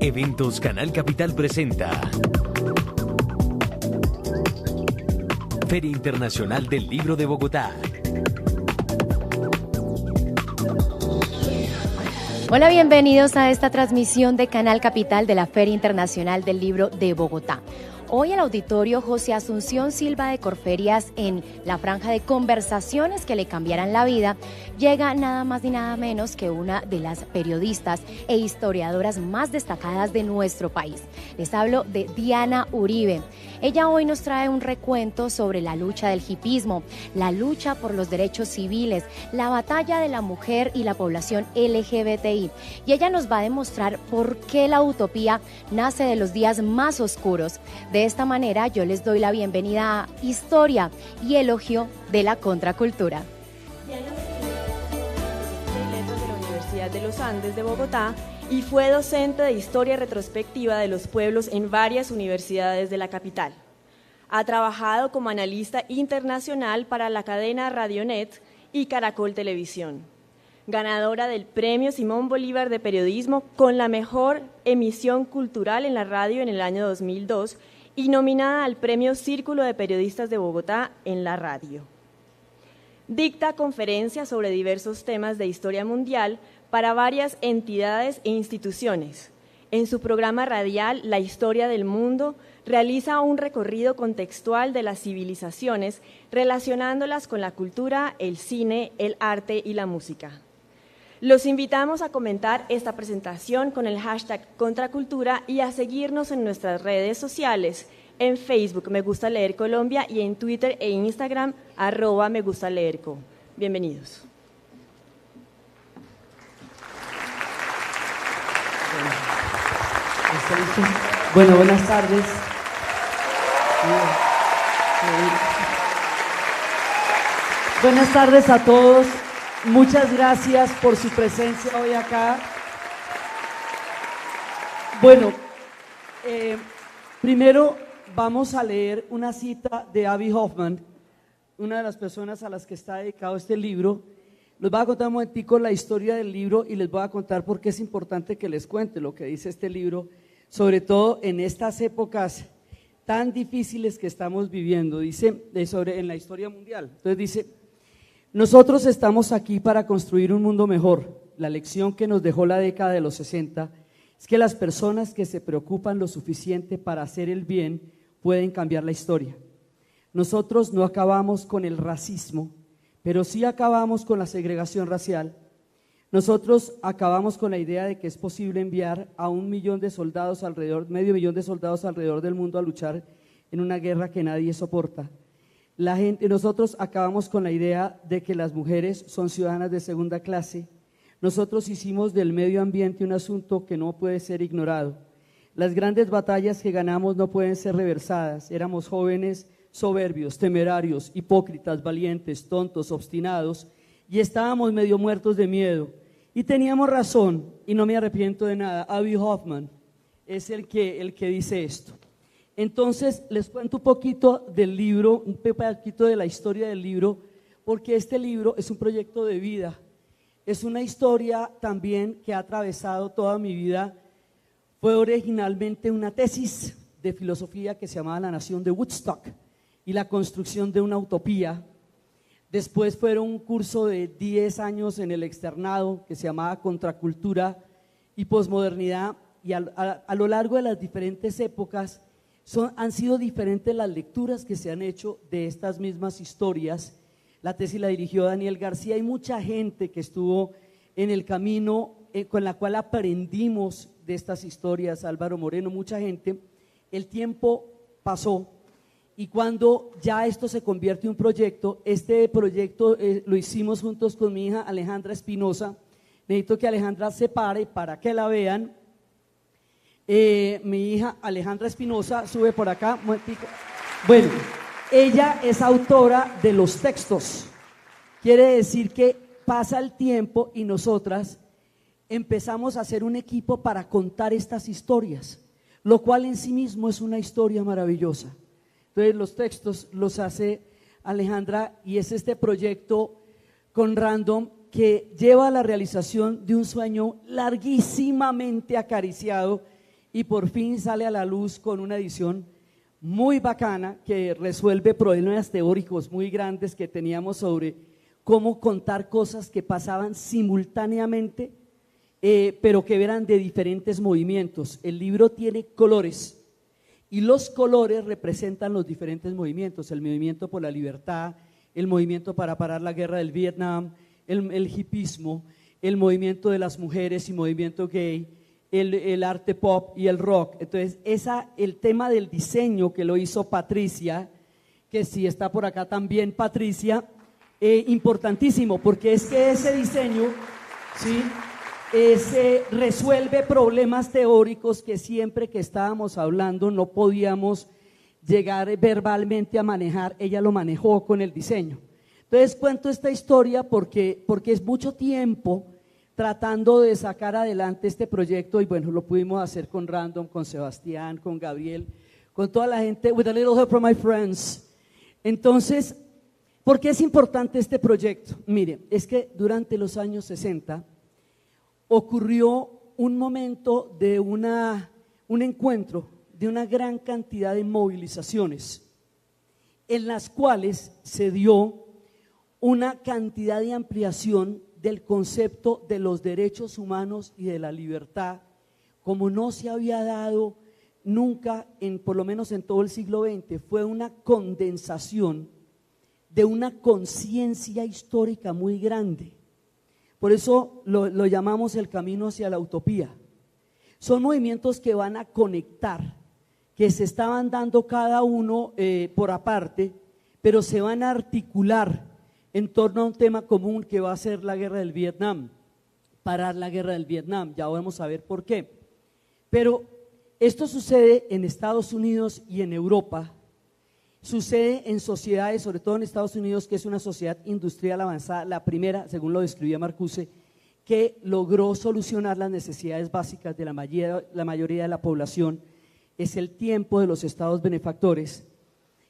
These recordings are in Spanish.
Eventos Canal Capital presenta Feria Internacional del Libro de Bogotá. Hola, bienvenidos a esta transmisión de Canal Capital de la Feria Internacional del Libro de Bogotá. Hoy el auditorio José Asunción Silva de Corferias, en la franja de conversaciones que le cambiarán la vida, llega nada más ni nada menos que una de las periodistas e historiadoras más destacadas de nuestro país. Les hablo de Diana Uribe. Ella hoy nos trae un recuento sobre la lucha del hipismo, la lucha por los derechos civiles, la batalla de la mujer y la población LGBTI. Y ella nos va a demostrar por qué la utopía nace de los días más oscuros. De esta manera yo les doy la bienvenida a Historia y Elogio de la Contracultura. Diana Letras de la Universidad de los Andes de Bogotá y fue docente de Historia Retrospectiva de los Pueblos en varias universidades de la capital. Ha trabajado como analista internacional para la cadena Radionet y Caracol Televisión. Ganadora del Premio Simón Bolívar de Periodismo con la mejor emisión cultural en la radio en el año 2002 y nominada al Premio Círculo de Periodistas de Bogotá en la radio. Dicta conferencias sobre diversos temas de historia mundial para varias entidades e instituciones. En su programa radial La Historia del Mundo, realiza un recorrido contextual de las civilizaciones relacionándolas con la cultura, el cine, el arte y la música. Los invitamos a comentar esta presentación con el hashtag Contracultura y a seguirnos en nuestras redes sociales, en Facebook Me Gusta Leer Colombia y en Twitter e Instagram @megustaleerco. Bienvenidos. Bueno, buenas tardes. Buenas tardes a todos. Muchas gracias por su presencia hoy acá. Bueno, primero vamos a leer una cita de Abby Hoffman, una de las personas a las que está dedicado este libro. Les voy a contar un momentico la historia del libro y les voy a contar por qué es importante que les cuente lo que dice este libro, sobre todo en estas épocas tan difíciles que estamos viviendo. Dice en la historia mundial. Entonces dice: nosotros estamos aquí para construir un mundo mejor. La lección que nos dejó la década de los 60 es que las personas que se preocupan lo suficiente para hacer el bien pueden cambiar la historia. Nosotros no acabamos con el racismo, pero sí acabamos con la segregación racial. Nosotros acabamos con la idea de que es posible enviar a 1 millón de soldados medio millón de soldados alrededor del mundo a luchar en una guerra que nadie soporta. Nosotros acabamos con la idea de que las mujeres son ciudadanas de segunda clase. Nosotros hicimos del medio ambiente un asunto que no puede ser ignorado. Las grandes batallas que ganamos no pueden ser reversadas. Éramos jóvenes soberbios, temerarios, hipócritas, valientes, tontos, obstinados, y estábamos medio muertos de miedo. Y teníamos razón, y no me arrepiento de nada. Abby Hoffman es el que dice esto. Entonces les cuento un poquito del libro, un poquito de la historia del libro, porque este libro es un proyecto de vida. Es una historia también que ha atravesado toda mi vida. Fue originalmente una tesis de filosofía que se llamaba La Nación de Woodstock y la construcción de una utopía. Después fueron un curso de 10 años en el externado que se llamaba Contracultura y Posmodernidad, y a lo largo de las diferentes épocas han sido diferentes las lecturas que se han hecho de estas mismas historias. La tesis la dirigió Daniel García y mucha gente que estuvo en el camino con la cual aprendimos de estas historias, Álvaro Moreno, mucha gente. El tiempo pasó y cuando ya esto se convierte en un proyecto, este proyecto lo hicimos juntos con mi hija Alejandra Espinosa. Necesito que Alejandra se pare para que la vean. Mi hija Alejandra Espinosa sube por acá. Bueno, ella es autora de los textos. Quiere decir que pasa el tiempo y nosotras empezamos a hacer un equipo para contar estas historias, lo cual en sí mismo es una historia maravillosa. Entonces los textos los hace Alejandra y es este proyecto con Random que lleva a la realización de un sueño larguísimamente acariciado y por fin sale a la luz con una edición muy bacana que resuelve problemas teóricos muy grandes que teníamos sobre cómo contar cosas que pasaban simultáneamente, pero que eran de diferentes movimientos. El libro tiene colores y los colores representan los diferentes movimientos: el movimiento por la libertad, el movimiento para parar la guerra del Vietnam, el hipismo, el movimiento de las mujeres y movimiento gay, el arte pop y el rock. Entonces el tema del diseño que lo hizo Patricia, que sí está por acá también Patricia, importantísimo, porque es que ese diseño, ¿sí?, resuelve problemas teóricos que siempre que estábamos hablando no podíamos llegar verbalmente a manejar. Ella lo manejó con el diseño. Entonces cuento esta historia porque es mucho tiempo tratando de sacar adelante este proyecto, y bueno, lo pudimos hacer con Random, con Sebastián, con Gabriel, con toda la gente, with a little help from my friends. Entonces, ¿por qué es importante este proyecto? Mire, es que durante los años 60 ocurrió un momento de un encuentro de una gran cantidad de movilizaciones en las cuales se dio una cantidad de ampliación del concepto de los derechos humanos y de la libertad como no se había dado nunca, por lo menos en todo el siglo XX. Fue una condensación de una conciencia histórica muy grande. Por eso lo llamamos el camino hacia la utopía. Son movimientos que van a conectar, que se estaban dando cada uno por aparte, pero se van a articular en torno a un tema común que va a ser la guerra del Vietnam, parar la guerra del Vietnam. Ya vamos a ver por qué. Pero esto sucede en Estados Unidos y en Europa. Sucede en sociedades, sobre todo en Estados Unidos, que es una sociedad industrial avanzada, la primera, según lo describía Marcuse, que logró solucionar las necesidades básicas de la mayoría de la población. Es el tiempo de los estados benefactores.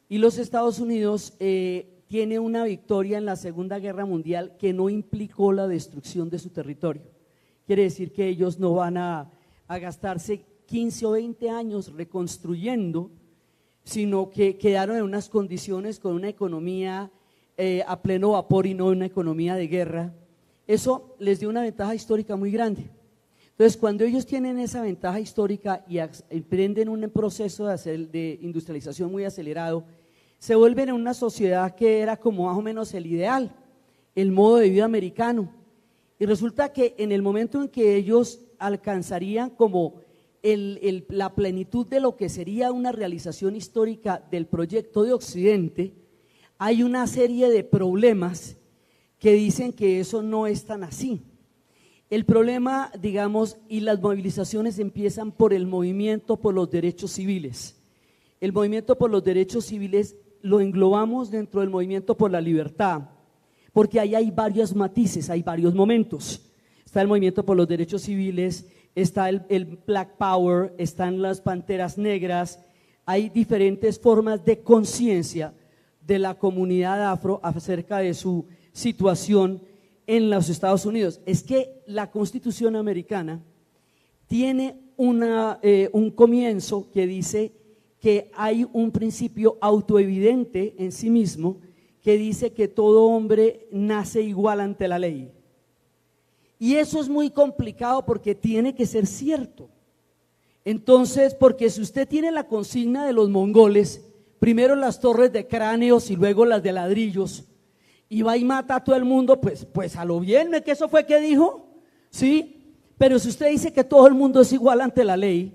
Y los Estados Unidos tiene una victoria en la Segunda Guerra Mundial que no implicó la destrucción de su territorio. Quiere decir que ellos no van a gastarse 15 o 20 años reconstruyendo, sino que quedaron en unas condiciones con una economía a pleno vapor y no una economía de guerra. Eso les dio una ventaja histórica muy grande. Entonces, cuando ellos tienen esa ventaja histórica y emprenden un proceso de industrialización muy acelerado, se vuelven en una sociedad que era como más o menos el ideal, el modo de vida americano. Y resulta que en el momento en que ellos alcanzarían como la plenitud de lo que sería una realización histórica del proyecto de Occidente, hay una serie de problemas que dicen que eso no es tan así. El problema, digamos, y las movilizaciones empiezan por el movimiento por los derechos civiles. El movimiento por los derechos civiles lo englobamos dentro del movimiento por la libertad, porque ahí hay varios matices, hay varios momentos. Está el movimiento por los derechos civiles, está el Black Power, están las panteras negras, hay diferentes formas de conciencia de la comunidad afro acerca de su situación en los Estados Unidos. Es que la Constitución americana tiene un comienzo que dice que hay un principio autoevidente en sí mismo que dice que todo hombre nace igual ante la ley. Y eso es muy complicado porque tiene que ser cierto. Entonces, porque si usted tiene la consigna de los mongoles, primero las torres de cráneos y luego las de ladrillos, y va y mata a todo el mundo, pues a lo bien, ¿no es que eso fue que dijo? Sí, pero si usted dice que todo el mundo es igual ante la ley,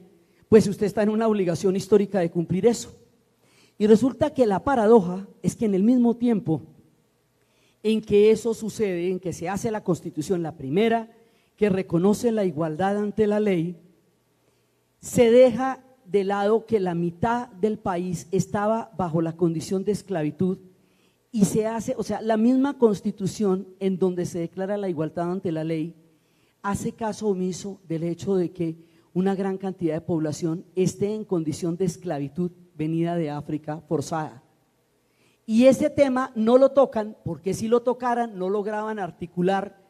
pues usted está en una obligación histórica de cumplir eso. Y resulta que la paradoja es que en el mismo tiempo en que eso sucede, en que se hace la Constitución, la primera que reconoce la igualdad ante la ley, se deja de lado que la mitad del país estaba bajo la condición de esclavitud y se hace, o sea, la misma Constitución en donde se declara la igualdad ante la ley hace caso omiso del hecho de que una gran cantidad de población esté en condición de esclavitud venida de África forzada. Y ese tema no lo tocan porque si lo tocaran no lograban articular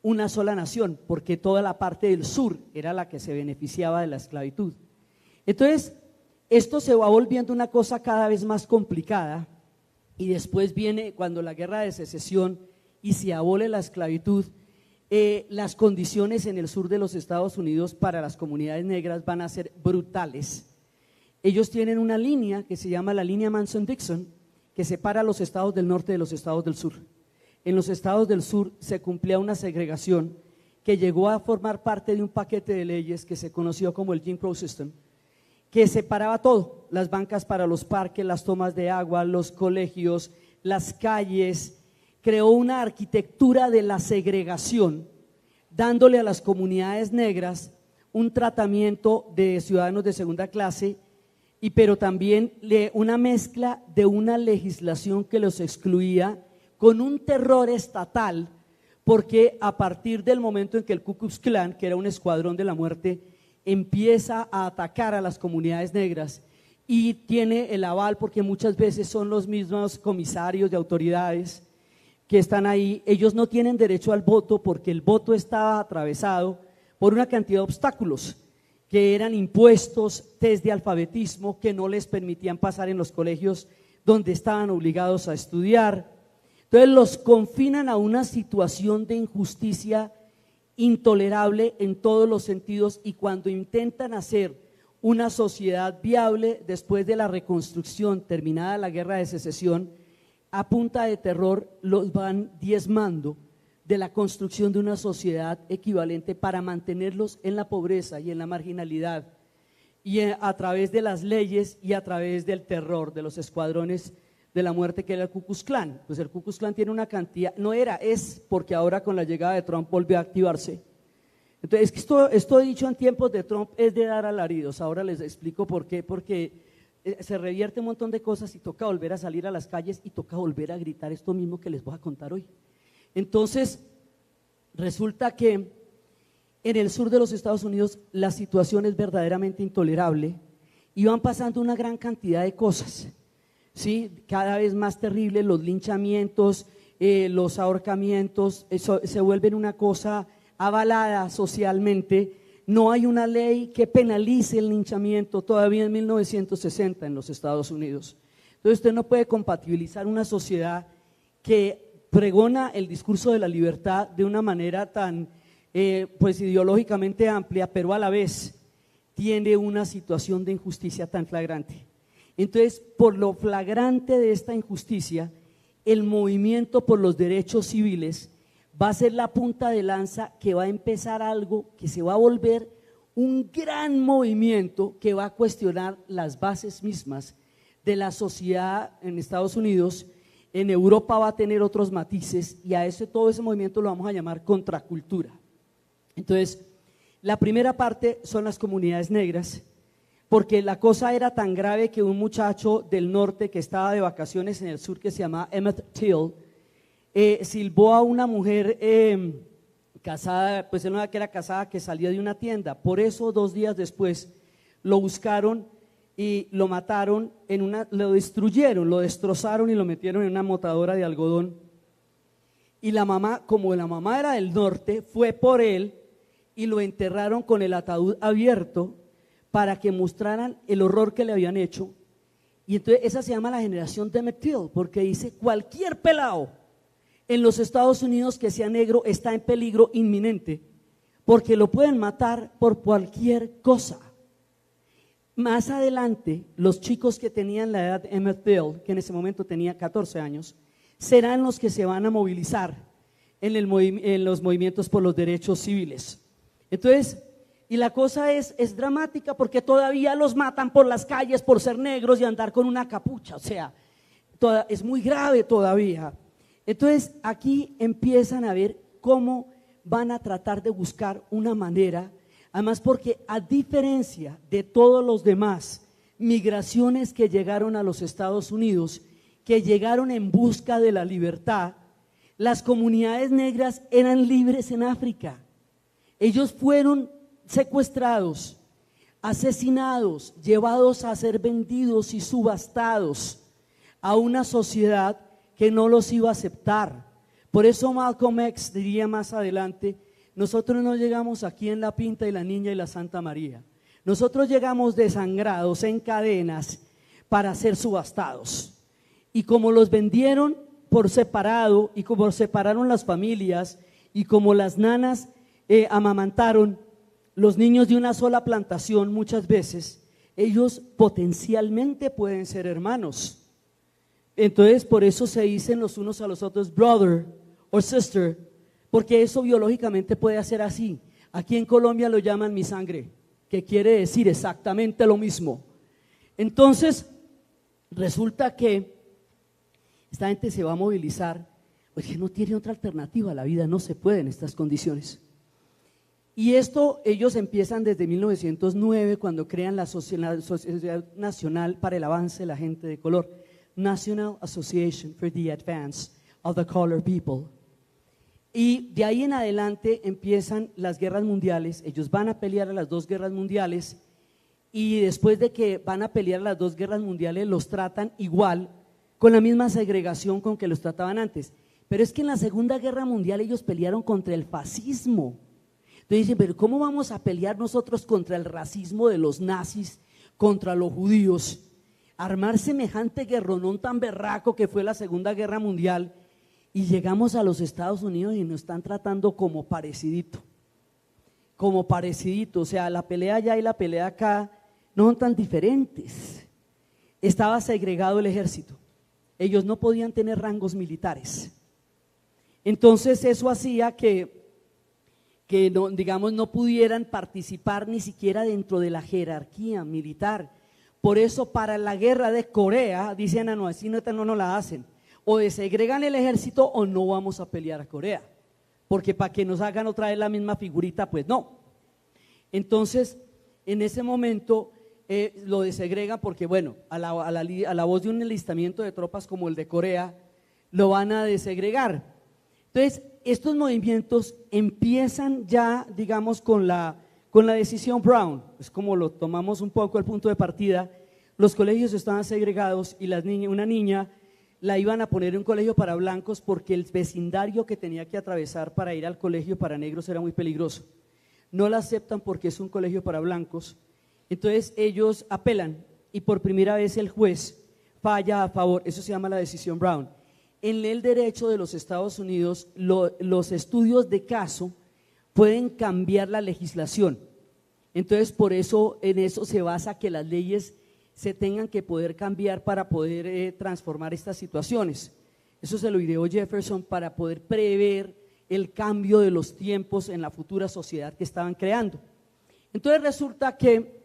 una sola nación, porque toda la parte del sur era la que se beneficiaba de la esclavitud. Entonces, esto se va volviendo una cosa cada vez más complicada y después viene cuando la guerra de secesión y se abole la esclavitud, las condiciones en el sur de los Estados Unidos para las comunidades negras van a ser brutales. Ellos tienen una línea que se llama la línea Manson-Dixon, que separa los estados del norte de los estados del sur. En los estados del sur se cumplía una segregación que llegó a formar parte de un paquete de leyes que se conoció como el Jim Crow System, que separaba todo, las bancas para los parques, las tomas de agua, los colegios, las calles. Creó una arquitectura de la segregación, dándole a las comunidades negras un tratamiento de ciudadanos de segunda clase, pero también una mezcla de una legislación que los excluía con un terror estatal, porque a partir del momento en que el Ku Klux Klan, que era un escuadrón de la muerte, empieza a atacar a las comunidades negras y tiene el aval, porque muchas veces son los mismos comisarios de autoridades que están ahí, ellos no tienen derecho al voto porque el voto estaba atravesado por una cantidad de obstáculos que eran impuestos, test de alfabetismo que no les permitían pasar en los colegios donde estaban obligados a estudiar. Entonces los confinan a una situación de injusticia intolerable en todos los sentidos, y cuando intentan hacer una sociedad viable después de la reconstrucción, terminada la guerra de secesión, a punta de terror los van diezmando de la construcción de una sociedad equivalente para mantenerlos en la pobreza y en la marginalidad, y a través de las leyes y a través del terror de los escuadrones de la muerte que era el Ku Klux Klan. Pues el Ku Klux Klan tiene una cantidad, es porque ahora con la llegada de Trump volvió a activarse. Entonces, esto dicho en tiempos de Trump es de dar alaridos. Ahora les explico por qué, porque se revierte un montón de cosas y toca volver a salir a las calles y toca volver a gritar esto mismo que les voy a contar hoy. Entonces, resulta que en el sur de los Estados Unidos la situación es verdaderamente intolerable y van pasando una gran cantidad de cosas, ¿sí? Cada vez más terribles, los linchamientos, los ahorcamientos, se vuelven una cosa avalada socialmente. No hay una ley que penalice el linchamiento todavía en 1960 en los Estados Unidos. Entonces usted no puede compatibilizar una sociedad que pregona el discurso de la libertad de una manera tan pues ideológicamente amplia, pero a la vez tiene una situación de injusticia tan flagrante. Entonces, por lo flagrante de esta injusticia, el movimiento por los derechos civiles va a ser la punta de lanza que va a empezar algo que se va a volver un gran movimiento que va a cuestionar las bases mismas de la sociedad en Estados Unidos. En Europa va a tener otros matices y a todo ese movimiento lo vamos a llamar contracultura. Entonces, la primera parte son las comunidades negras, porque la cosa era tan grave que un muchacho del norte que estaba de vacaciones en el sur, que se llama Emmett Till, silbó a una mujer casada, pues él no era que era casada, que salía de una tienda. Por eso 2 días después lo buscaron y lo mataron, lo destruyeron, lo destrozaron y lo metieron en una motadora de algodón. Y la mamá, como la mamá era del norte, fue por él y lo enterraron con el ataúd abierto para que mostraran el horror que le habían hecho. Y entonces esa se llama la generación de Emmett Till, porque dice: cualquier pelado en los Estados Unidos que sea negro está en peligro inminente, porque lo pueden matar por cualquier cosa. Más adelante, los chicos que tenían la edad de Emmett Till, que en ese momento tenía 14 años, serán los que se van a movilizar en los movimientos por los derechos civiles. Entonces, y la cosa es dramática, porque todavía los matan por las calles por ser negros y andar con una capucha, o sea, es muy grave todavía. Entonces, aquí empiezan a ver cómo van a tratar de buscar una manera. Además, porque a diferencia de todos los demás migraciones que llegaron a los Estados Unidos, que llegaron en busca de la libertad, las comunidades negras eran libres en África. Ellos fueron secuestrados, asesinados, llevados a ser vendidos y subastados a una sociedad que no los iba a aceptar. Por eso Malcolm X diría más adelante: nosotros no llegamos aquí en La Pinta y La Niña y la Santa María, Nosotros llegamos desangrados en cadenas para ser subastados. Y como los vendieron por separado y como separaron las familias y como las nanas amamantaron los niños de una sola plantación, muchas veces ellos potencialmente pueden ser hermanos. Entonces por eso se dicen los unos a los otros brother o sister, porque eso biológicamente puede hacer así. Aquí en Colombia lo llaman mi sangre, que quiere decir exactamente lo mismo. Entonces resulta que esta gente se va a movilizar porque no tiene otra alternativa, la vida no se puede en estas condiciones. Y esto ellos empiezan desde 1909 cuando crean la Sociedad Nacional para el Avance de la Gente de Color, National Association for the Advance of the Colored People. Y de ahí en adelante empiezan las guerras mundiales, ellos van a pelear a las dos guerras mundiales y después de que van a pelear a las dos guerras mundiales los tratan igual, con la misma segregación con que los trataban antes. Pero es que en la Segunda Guerra Mundial ellos pelearon contra el fascismo. Entonces dicen, pero ¿cómo vamos a pelear nosotros contra el racismo de los nazis, contra los judíos? Armar semejante guerronón tan berraco que fue la Segunda Guerra Mundial y llegamos a los Estados Unidos y nos están tratando como parecidito, o sea, la pelea allá y la pelea acá no son tan diferentes. Estaba segregado el ejército, ellos no podían tener rangos militares. Entonces eso hacía que no, digamos, no pudieran participar ni siquiera dentro de la jerarquía militar. Por eso para la guerra de Corea dicen, no, así no la hacen, o desegregan el ejército o no vamos a pelear a Corea, porque para que nos hagan otra vez la misma figurita, pues no. Entonces en ese momento lo desegregan porque bueno, a la voz de un enlistamiento de tropas como el de Corea, lo van a desegregar. Entonces estos movimientos empiezan ya, digamos, con la decisión Brown, es como lo tomamos un poco el punto de partida. Los colegios estaban segregados y una niña la iban a poner en un colegio para blancos porque el vecindario que tenía que atravesar para ir al colegio para negros era muy peligroso. No la aceptan porque es un colegio para blancos, entonces ellos apelan y por primera vez el juez falla a favor, eso se llama la decisión Brown. En el derecho de los Estados Unidos, los estudios de caso pueden cambiar la legislación, entonces por eso en eso se basa que las leyes se tengan que poder cambiar para poder transformar estas situaciones. Eso se lo ideó Jefferson para poder prever el cambio de los tiempos en la futura sociedad que estaban creando. Entonces resulta que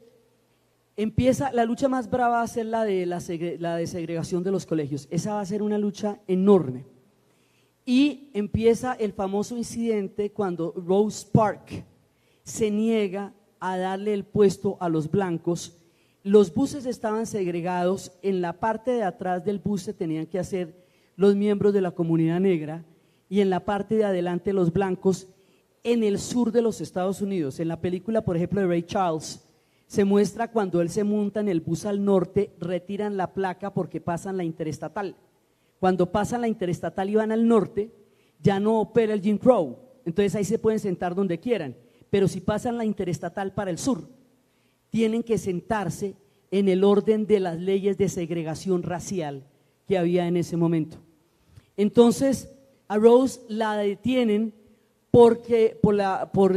empieza la lucha más brava, va a ser la de la desegregación de los colegios. Esa va a ser una lucha enorme. Y empieza el famoso incidente cuando Rosa Parks se niega a darle el puesto a los blancos. Los buses estaban segregados, en la parte de atrás del bus se tenían que hacer los miembros de la comunidad negra y en la parte de adelante los blancos en el sur de los Estados Unidos. En la película, por ejemplo, de Ray Charles, se muestra cuando él se monta en el bus al norte, retiran la placa porque pasan la interestatal. Cuando pasan la interestatal y van al norte, ya no opera el Jim Crow, entonces ahí se pueden sentar donde quieran, pero si pasan la interestatal para el sur, tienen que sentarse en el orden de las leyes de segregación racial que había en ese momento. Entonces a Rose la detienen por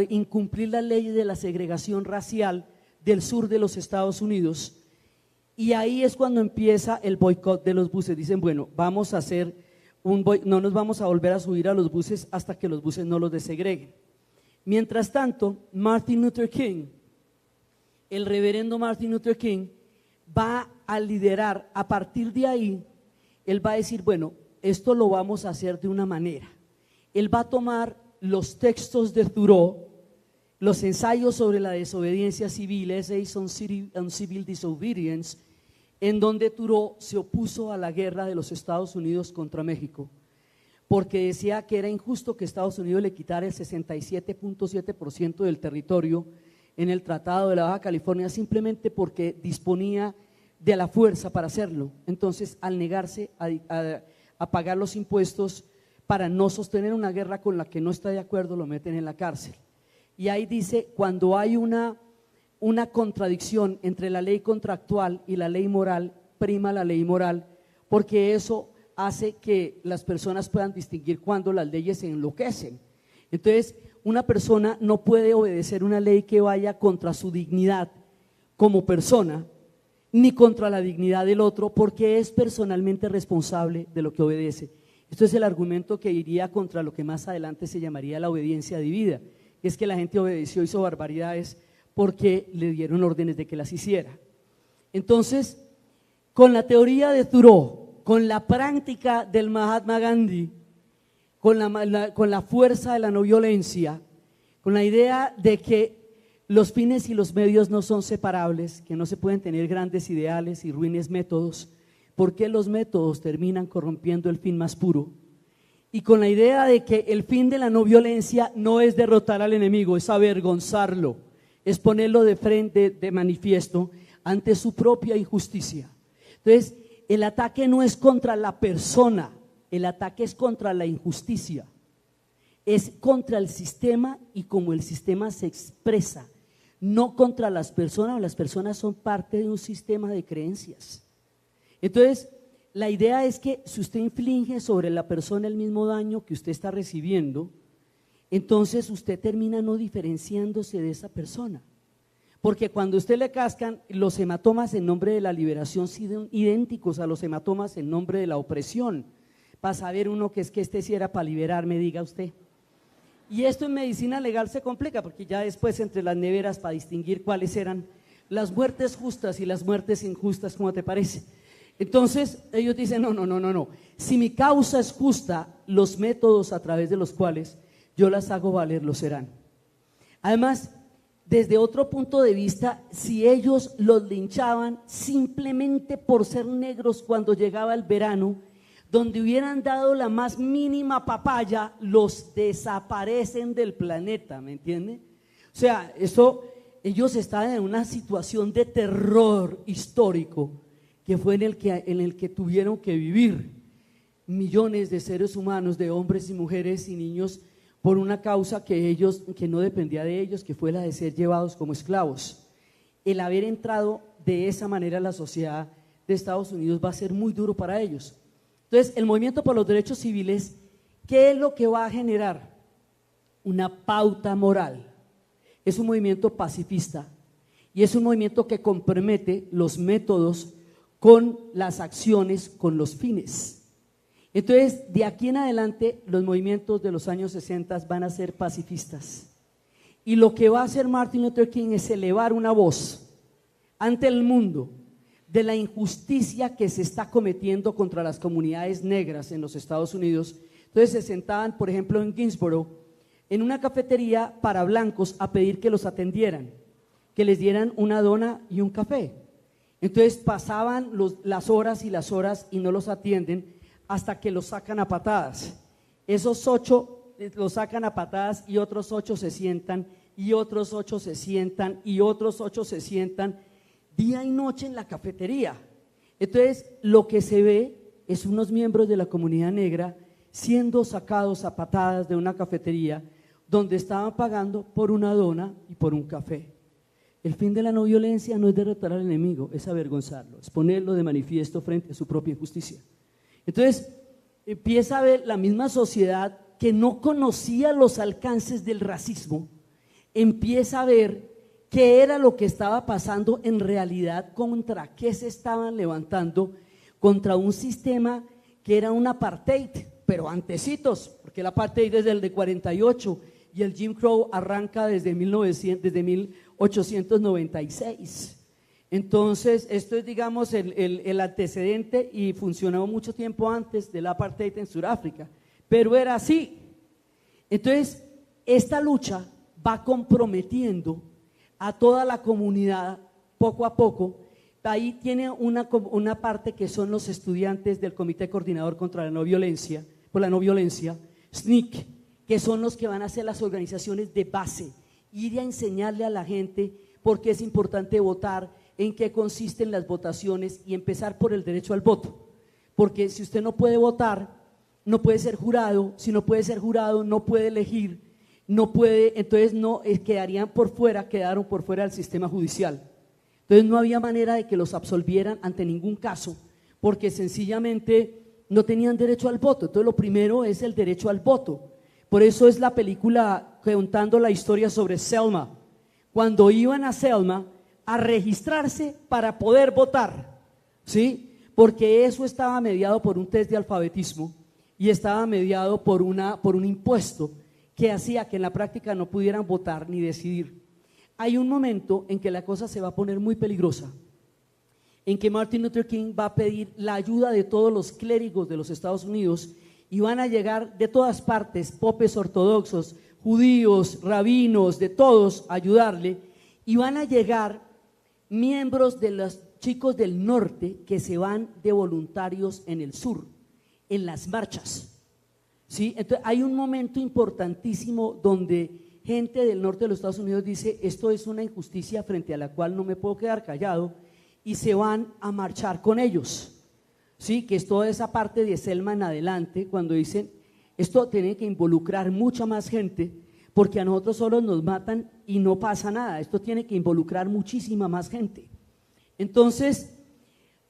incumplir las leyes de la segregación racial del sur de los Estados Unidos, y ahí es cuando empieza el boicot de los buses. Dicen, bueno, vamos a hacer no nos vamos a volver a subir a los buses hasta que los buses no los desegreguen. Mientras tanto, Martin Luther King, el reverendo Martin Luther King, va a liderar, a partir de ahí, él va a decir, bueno, esto lo vamos a hacer de una manera. Él va a tomar los textos de Thoreau, los ensayos sobre la desobediencia civil, Essays on Civil Disobedience, en donde Thoreau se opuso a la guerra de los Estados Unidos contra México, porque decía que era injusto que Estados Unidos le quitara el 67.7% del territorio en el Tratado de la Baja California simplemente porque disponía de la fuerza para hacerlo. Entonces, al negarse a pagar los impuestos para no sostener una guerra con la que no está de acuerdo, lo meten en la cárcel. Y ahí dice, cuando hay una una contradicción entre la ley contractual y la ley moral, prima la ley moral, porque eso hace que las personas puedan distinguir cuando las leyes se enloquecen. Entonces, una persona no puede obedecer una ley que vaya contra su dignidad como persona, ni contra la dignidad del otro, porque es personalmente responsable de lo que obedece. Esto es el argumento que iría contra lo que más adelante se llamaría la obediencia debida, que es que la gente obedeció, hizo barbaridades porque le dieron órdenes de que las hiciera. Entonces, con la teoría de Thoreau, con la práctica del Mahatma Gandhi, con la fuerza de la no violencia, con la idea de que los fines y los medios no son separables, que no se pueden tener grandes ideales y ruines métodos, porque los métodos terminan corrompiendo el fin más puro, y con la idea de que el fin de la no violencia no es derrotar al enemigo, es avergonzarlo, es ponerlo de frente, de manifiesto ante su propia injusticia. Entonces, el ataque no es contra la persona, el ataque es contra la injusticia, es contra el sistema y cómo el sistema se expresa, no contra las personas son parte de un sistema de creencias. Entonces, la idea es que si usted inflige sobre la persona el mismo daño que usted está recibiendo, entonces usted termina no diferenciándose de esa persona. Porque cuando a usted le cascan, los hematomas en nombre de la liberación son idénticos a los hematomas en nombre de la opresión. Para saber uno que es que este sí era para liberarme, diga usted. Y esto en medicina legal se complica, porque ya después entre las neveras para distinguir cuáles eran las muertes justas y las muertes injustas, ¿cómo te parece? Entonces ellos dicen, no, si mi causa es justa, los métodos a través de los cuales yo las hago valer lo serán. Además, desde otro punto de vista, si ellos los linchaban simplemente por ser negros cuando llegaba el verano, donde hubieran dado la más mínima papaya, los desaparecen del planeta, ¿me entiende? O sea, ellos estaban en una situación de terror histórico que fue en el que tuvieron que vivir millones de seres humanos, de hombres y mujeres y niños, por una causa que no dependía de ellos, que fue la de ser llevados como esclavos. El haber entrado de esa manera a la sociedad de Estados Unidos va a ser muy duro para ellos. Entonces, el movimiento por los derechos civiles, ¿qué es lo que va a generar? Una pauta moral. Es un movimiento pacifista y es un movimiento que compromete los métodos con las acciones, con los fines. Entonces, de aquí en adelante, los movimientos de los años 60 van a ser pacifistas. Y lo que va a hacer Martin Luther King es elevar una voz ante el mundo de la injusticia que se está cometiendo contra las comunidades negras en los Estados Unidos. Entonces se sentaban, por ejemplo, en Greensboro, en una cafetería para blancos a pedir que los atendieran, que les dieran una dona y un café. Entonces pasaban las horas y no los atienden hasta que los sacan a patadas. Esos 8 los sacan a patadas y otros 8 se sientan y otros 8 se sientan y otros 8 se sientan día y noche en la cafetería. Entonces lo que se ve es unos miembros de la comunidad negra siendo sacados a patadas de una cafetería donde estaban pagando por una dona y por un café. El fin de la no violencia no es derrotar al enemigo, es avergonzarlo, es ponerlo de manifiesto frente a su propia injusticia. Entonces empieza a ver la misma sociedad que no conocía los alcances del racismo, empieza a ver qué era lo que estaba pasando en realidad, contra qué se estaban levantando, contra un sistema que era un apartheid, pero antecitos, porque el apartheid es del de 48 y el Jim Crow arranca desde 1896. Entonces, esto es, digamos, el antecedente y funcionó mucho tiempo antes del apartheid en Sudáfrica, pero era así. Entonces, esta lucha va comprometiendo a toda la comunidad poco a poco. Ahí tiene una parte que son los estudiantes del Comité Coordinador contra la No Violencia, por la No Violencia, SNCC, que son los que van a hacer las organizaciones de base, ir a enseñarle a la gente por qué es importante votar, en qué consisten las votaciones y empezar por el derecho al voto. Porque si usted no puede votar, no puede ser jurado, si no puede ser jurado, no puede elegir, no puede, entonces no quedaron por fuera del sistema judicial. Entonces no había manera de que los absolvieran ante ningún caso, porque sencillamente no tenían derecho al voto. Entonces lo primero es el derecho al voto. Por eso es la película contando la historia sobre Selma. Cuando iban a Selma a registrarse para poder votar, ¿sí? Porque eso estaba mediado por un test de alfabetismo y estaba mediado por un impuesto que hacía que en la práctica no pudieran votar ni decidir. Hay un momento en que la cosa se va a poner muy peligrosa, en que Martin Luther King va a pedir la ayuda de todos los clérigos de los Estados Unidos y van a llegar de todas partes, popes ortodoxos, judíos, rabinos, de todos a ayudarle, y van a llegar miembros de los chicos del norte que se van de voluntarios en el sur, en las marchas, ¿sí? Entonces hay un momento importantísimo donde gente del norte de los Estados Unidos dice, esto es una injusticia frente a la cual no me puedo quedar callado, y se van a marchar con ellos, ¿sí? Que es toda esa parte de Selma en adelante, cuando dicen, esto tiene que involucrar mucha más gente, porque a nosotros solo nos matan y no pasa nada, esto tiene que involucrar muchísima más gente. Entonces,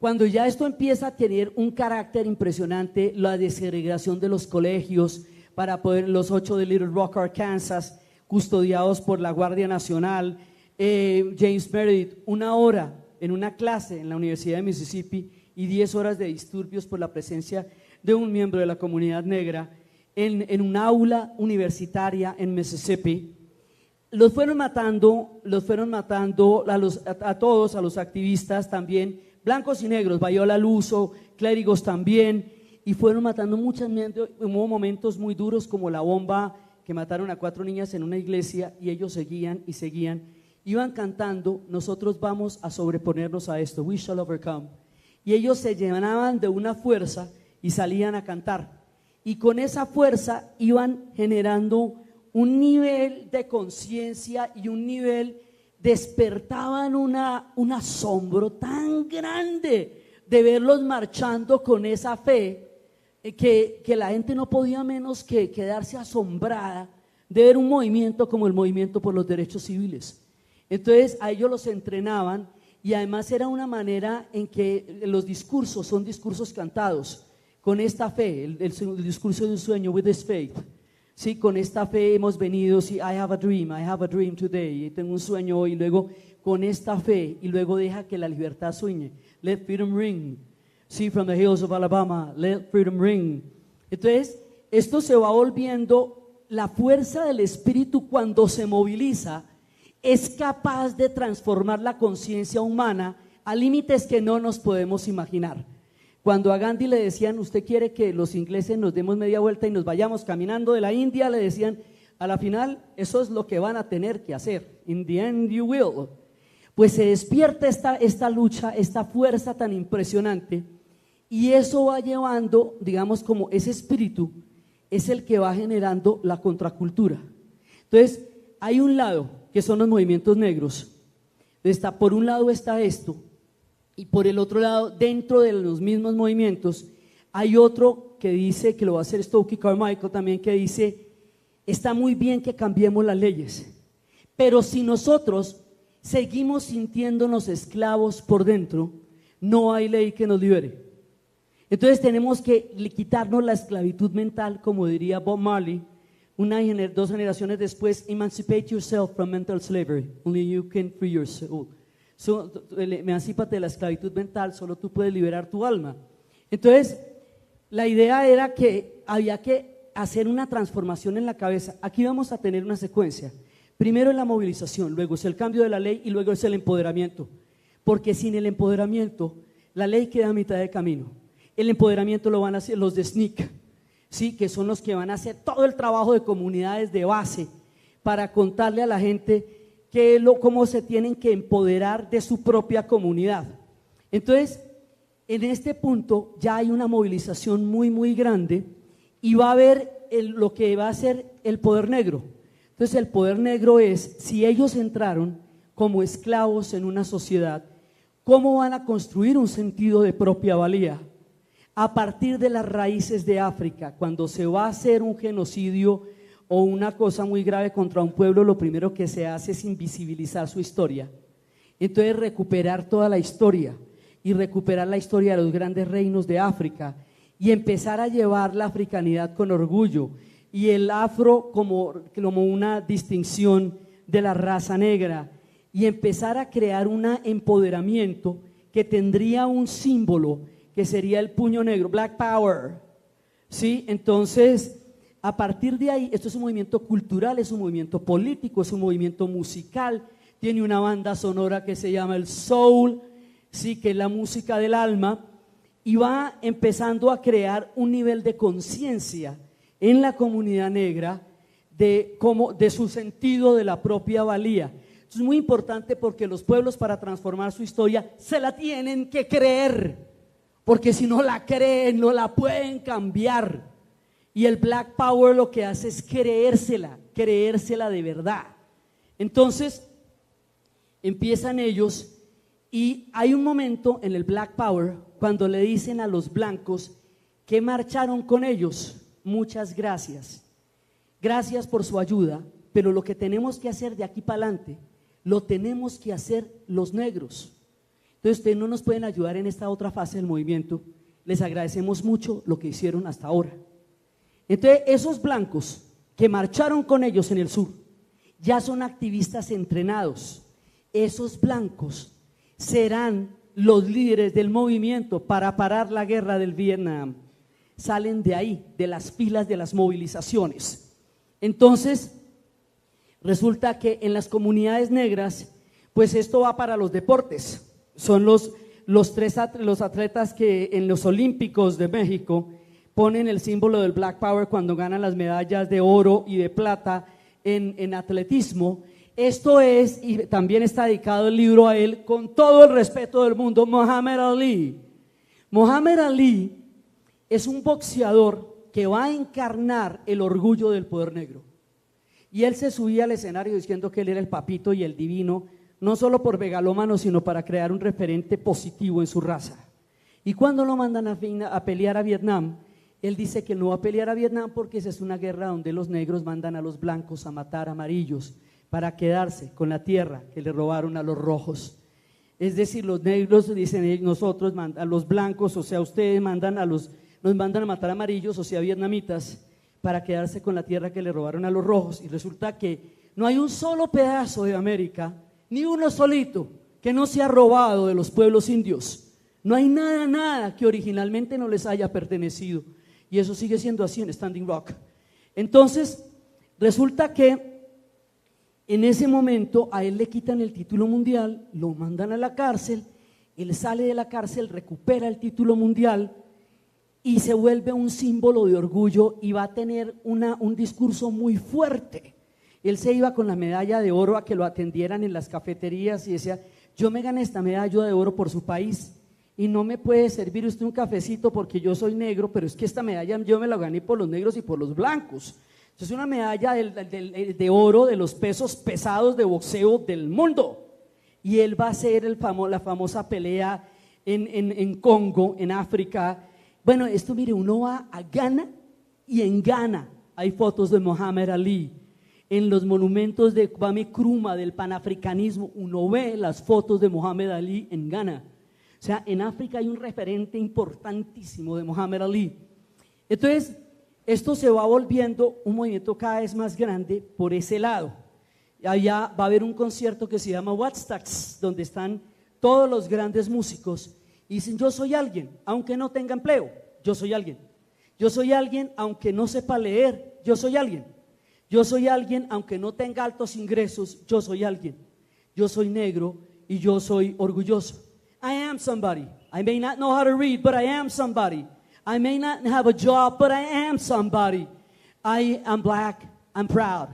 cuando ya esto empieza a tener un carácter impresionante, la desegregación de los colegios, para poder, los 8 de Little Rock, Arkansas, custodiados por la Guardia Nacional, James Meredith, 1 hora en una clase en la Universidad de Mississippi y 10 horas de disturbios por la presencia de un miembro de la comunidad negra en un aula universitaria en Mississippi. Los fueron matando a todos, a los activistas también, blancos y negros, Viola Luso, clérigos también, y fueron matando muchas. Hubo momentos muy duros como la bomba que mataron a 4 niñas en una iglesia, y ellos seguían y seguían, iban cantando, nosotros vamos a sobreponernos a esto, we shall overcome, y ellos se llenaban de una fuerza y salían a cantar, y con esa fuerza iban generando un nivel de conciencia y un nivel, despertaban un asombro tan grande de verlos marchando con esa fe, que la gente no podía menos que quedarse asombrada de ver un movimiento como el movimiento por los derechos civiles. Entonces a ellos los entrenaban, y además era una manera en que los discursos son discursos cantados con esta fe, el discurso de un sueño, with this faith. Sí, con esta fe hemos venido, sí, I have a dream today, tengo un sueño hoy, y luego con esta fe, y luego deja que la libertad sueñe, let freedom ring, sí, from the hills of Alabama, let freedom ring. Entonces, esto se va volviendo la fuerza del espíritu cuando se moviliza, es capaz de transformar la conciencia humana a límites que no nos podemos imaginar. Cuando a Gandhi le decían, usted quiere que los ingleses nos demos media vuelta y nos vayamos caminando de la India, le decían, a la final eso es lo que van a tener que hacer, in the end you will. Pues se despierta esta lucha, esta fuerza tan impresionante, y eso va llevando, digamos, como ese espíritu es el que va generando la contracultura. Entonces hay un lado que son los movimientos negros, por un lado está esto, y por el otro lado, dentro de los mismos movimientos, hay otro que dice, que lo va a hacer Stokely Carmichael también, que dice, está muy bien que cambiemos las leyes, pero si nosotros seguimos sintiéndonos esclavos por dentro, no hay ley que nos libere. Entonces tenemos que quitarnos la esclavitud mental, como diría Bob Marley, 2 generaciones después, emancipate yourself from mental slavery, only you can free your soul. Emancípate de la esclavitud mental, solo tú puedes liberar tu alma. Entonces, la idea era que había que hacer una transformación en la cabeza. Aquí vamos a tener una secuencia. Primero es la movilización, luego es el cambio de la ley y luego es el empoderamiento. Porque sin el empoderamiento, la ley queda a mitad de camino. El empoderamiento lo van a hacer los de SNCC, ¿sí? Que son los que van a hacer todo el trabajo de comunidades de base para contarle a la gente cómo se tienen que empoderar de su propia comunidad. Entonces, en este punto ya hay una movilización muy, muy grande, y va a haber lo que va a ser el poder negro. Entonces, el poder negro es, si ellos entraron como esclavos en una sociedad, ¿cómo van a construir un sentido de propia valía? A partir de las raíces de África, cuando se va a hacer un genocidio o una cosa muy grave contra un pueblo, lo primero que se hace es invisibilizar su historia. Entonces recuperar toda la historia y recuperar la historia de los grandes reinos de África y empezar a llevar la africanidad con orgullo y el afro como una distinción de la raza negra y empezar a crear un empoderamiento que tendría un símbolo que sería el puño negro, Black Power, ¿sí? Entonces, a partir de ahí, esto es un movimiento cultural, es un movimiento político, es un movimiento musical, tiene una banda sonora que se llama el soul, sí, que es la música del alma, y va empezando a crear un nivel de conciencia en la comunidad negra de su sentido de la propia valía. Esto es muy importante porque los pueblos, para transformar su historia, se la tienen que creer, porque si no la creen, no la pueden cambiar. Y el Black Power lo que hace es creérsela de verdad. Entonces empiezan ellos, y hay un momento en el Black Power cuando le dicen a los blancos que marcharon con ellos: muchas gracias, gracias por su ayuda, pero lo que tenemos que hacer de aquí para adelante lo tenemos que hacer los negros. Entonces ustedes no nos pueden ayudar en esta otra fase del movimiento, les agradecemos mucho lo que hicieron hasta ahora. Entonces esos blancos que marcharon con ellos en el sur ya son activistas entrenados. Esos blancos serán los líderes del movimiento para parar la guerra del Vietnam. Salen de ahí, de las filas de las movilizaciones. Entonces resulta que en las comunidades negras, pues esto va para los deportes. Son los atletas que en los Olímpicos de México ponen el símbolo del Black Power cuando ganan las medallas de oro y de plata en atletismo. Esto es, y también está dedicado el libro a él, con todo el respeto del mundo, Muhammad Ali. Muhammad Ali es un boxeador que va a encarnar el orgullo del poder negro. Y él se subía al escenario diciendo que él era el papito y el divino, no solo por megalómano, sino para crear un referente positivo en su raza. Y cuando lo mandan a pelear a Vietnam, él dice que no va a pelear a Vietnam porque esa es una guerra donde los negros mandan a los blancos a matar a amarillos para quedarse con la tierra que le robaron a los rojos. Es decir, los negros dicen nosotros, a los blancos, o sea, ustedes nos mandan a matar a amarillos, o sea, vietnamitas, para quedarse con la tierra que le robaron a los rojos. Y resulta que no hay un solo pedazo de América, ni uno solito, que no se ha robado de los pueblos indios. No hay nada que originalmente no les haya pertenecido. Y eso sigue siendo así en Standing Rock. Entonces, resulta que en ese momento a él le quitan el título mundial, lo mandan a la cárcel, él sale de la cárcel, recupera el título mundial y se vuelve un símbolo de orgullo y va a tener un discurso muy fuerte. Él se iba con la medalla de oro a que lo atendieran en las cafeterías y decía: yo me gané esta medalla de oro por su país y no me puede servir usted un cafecito porque yo soy negro, pero es que esta medalla yo me la gané por los negros y por los blancos. Es una medalla de oro de los pesos pesados de boxeo del mundo. Y él va a hacer la famosa pelea en Congo, en África. Bueno, esto mire, uno va a Ghana y en Ghana hay fotos de Muhammad Ali. En los monumentos de Kwame Nkrumah, del panafricanismo, uno ve las fotos de Muhammad Ali en Ghana. O sea, en África hay un referente importantísimo de Muhammad Ali. Entonces, esto se va volviendo un movimiento cada vez más grande por ese lado. Allá va a haber un concierto que se llama Woodstock, donde están todos los grandes músicos y dicen: yo soy alguien, aunque no tenga empleo, yo soy alguien. Yo soy alguien, aunque no sepa leer, yo soy alguien. Yo soy alguien, aunque no tenga altos ingresos, yo soy alguien. Yo soy negro y yo soy orgulloso. I am somebody. I may not know how to read, but I am somebody. I may not have a job, but I am somebody. I am black, I'm proud.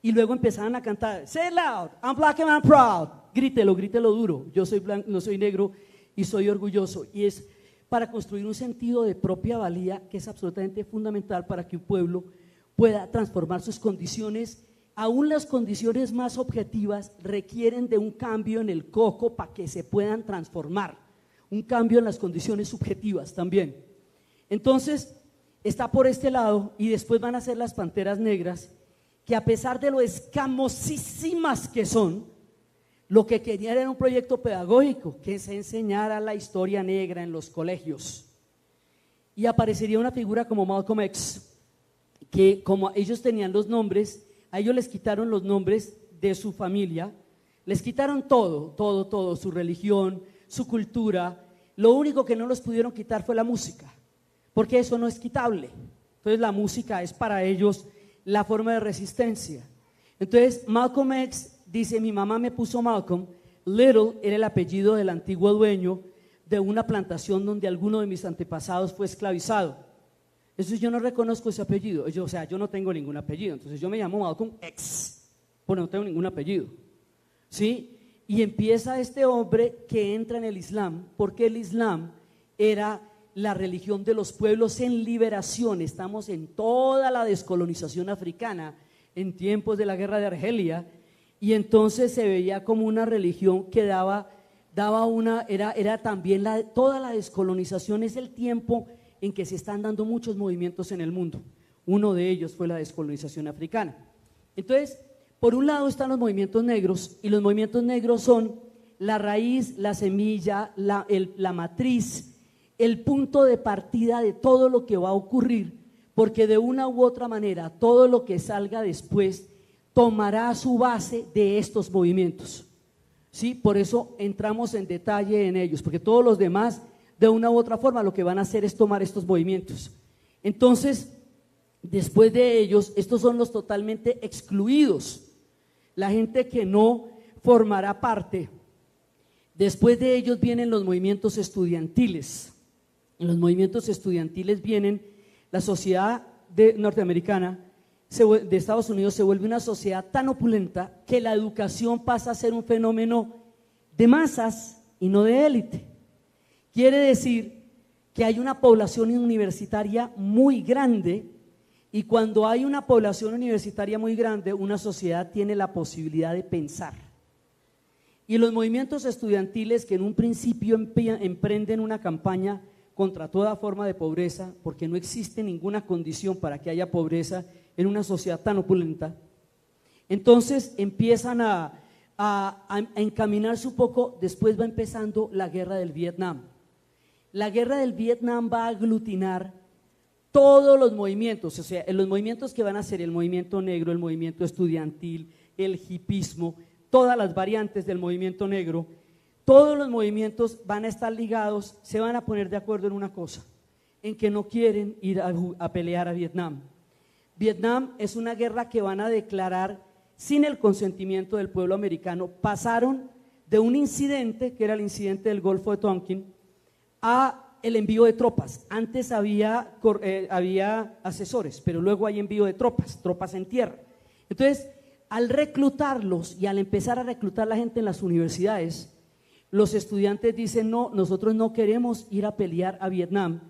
Y luego empezaron a cantar: say it loud, I'm black and I'm proud. Grítelo duro. Yo soy blanco, no soy negro y soy orgulloso. Y es para construir un sentido de propia valía que es absolutamente fundamental para que un pueblo pueda transformar sus condiciones. Aún las condiciones más objetivas requieren de un cambio en el coco para que se puedan transformar. Un cambio en las condiciones subjetivas también. Entonces, está por este lado y después van a ser las Panteras Negras que a pesar de lo escamosísimas que son, lo que querían era un proyecto pedagógico, que se enseñara la historia negra en los colegios. Y aparecería una figura como Malcolm X, que como ellos tenían los nombres, a ellos les quitaron los nombres de su familia, les quitaron todo, su religión, su cultura. Lo único que no los pudieron quitar fue la música, porque eso no es quitable. Entonces la música es para ellos la forma de resistencia. Entonces Malcolm X dice: mi mamá me puso Malcolm, Little era el apellido del antiguo dueño de una plantación donde alguno de mis antepasados fue esclavizado. Entonces yo no reconozco ese apellido, yo no tengo ningún apellido, entonces yo me llamo Malcolm X, pues no tengo ningún apellido, ¿sí? Y empieza este hombre que entra en el Islam, porque el Islam era la religión de los pueblos en liberación. Estamos en toda la descolonización africana, en tiempos de la guerra de Argelia, y entonces se veía como una religión que era también toda la descolonización. Es el tiempo en que se están dando muchos movimientos en el mundo. Uno de ellos fue la descolonización africana. Entonces, por un lado están los movimientos negros, y los movimientos negros son la raíz, la semilla, la matriz, el punto de partida de todo lo que va a ocurrir, porque de una u otra manera todo lo que salga después tomará su base de estos movimientos, ¿sí? Por eso entramos en detalle en ellos, porque todos los demás de una u otra forma lo que van a hacer es tomar estos movimientos. Entonces, después de ellos, estos son los totalmente excluidos, la gente que no formará parte. Después de ellos vienen los movimientos estudiantiles. En los movimientos estudiantiles vienen la sociedad norteamericana, de Estados Unidos, se vuelve una sociedad tan opulenta que la educación pasa a ser un fenómeno de masas y no de élite. Quiere decir que hay una población universitaria muy grande, y cuando hay una población universitaria muy grande, una sociedad tiene la posibilidad de pensar. Y los movimientos estudiantiles, que en un principio emprenden una campaña contra toda forma de pobreza, porque no existe ninguna condición para que haya pobreza en una sociedad tan opulenta, entonces empiezan a encaminarse un poco. Después va empezando la guerra del Vietnam. La guerra del Vietnam va a aglutinar todos los movimientos, o sea, los movimientos que van a ser el movimiento negro, el movimiento estudiantil, el hipismo, todas las variantes del movimiento negro. Todos los movimientos van a estar ligados, se van a poner de acuerdo en una cosa, en que no quieren ir a pelear a Vietnam. Vietnam es una guerra que van a declarar sin el consentimiento del pueblo americano. Pasaron de un incidente, que era el incidente del Golfo de Tonkin, a el envío de tropas. Antes había asesores, pero luego hay envío de tropas en tierra. Entonces, al reclutarlos y al empezar a reclutar la gente en las universidades, los estudiantes dicen: no, nosotros no queremos ir a pelear a Vietnam.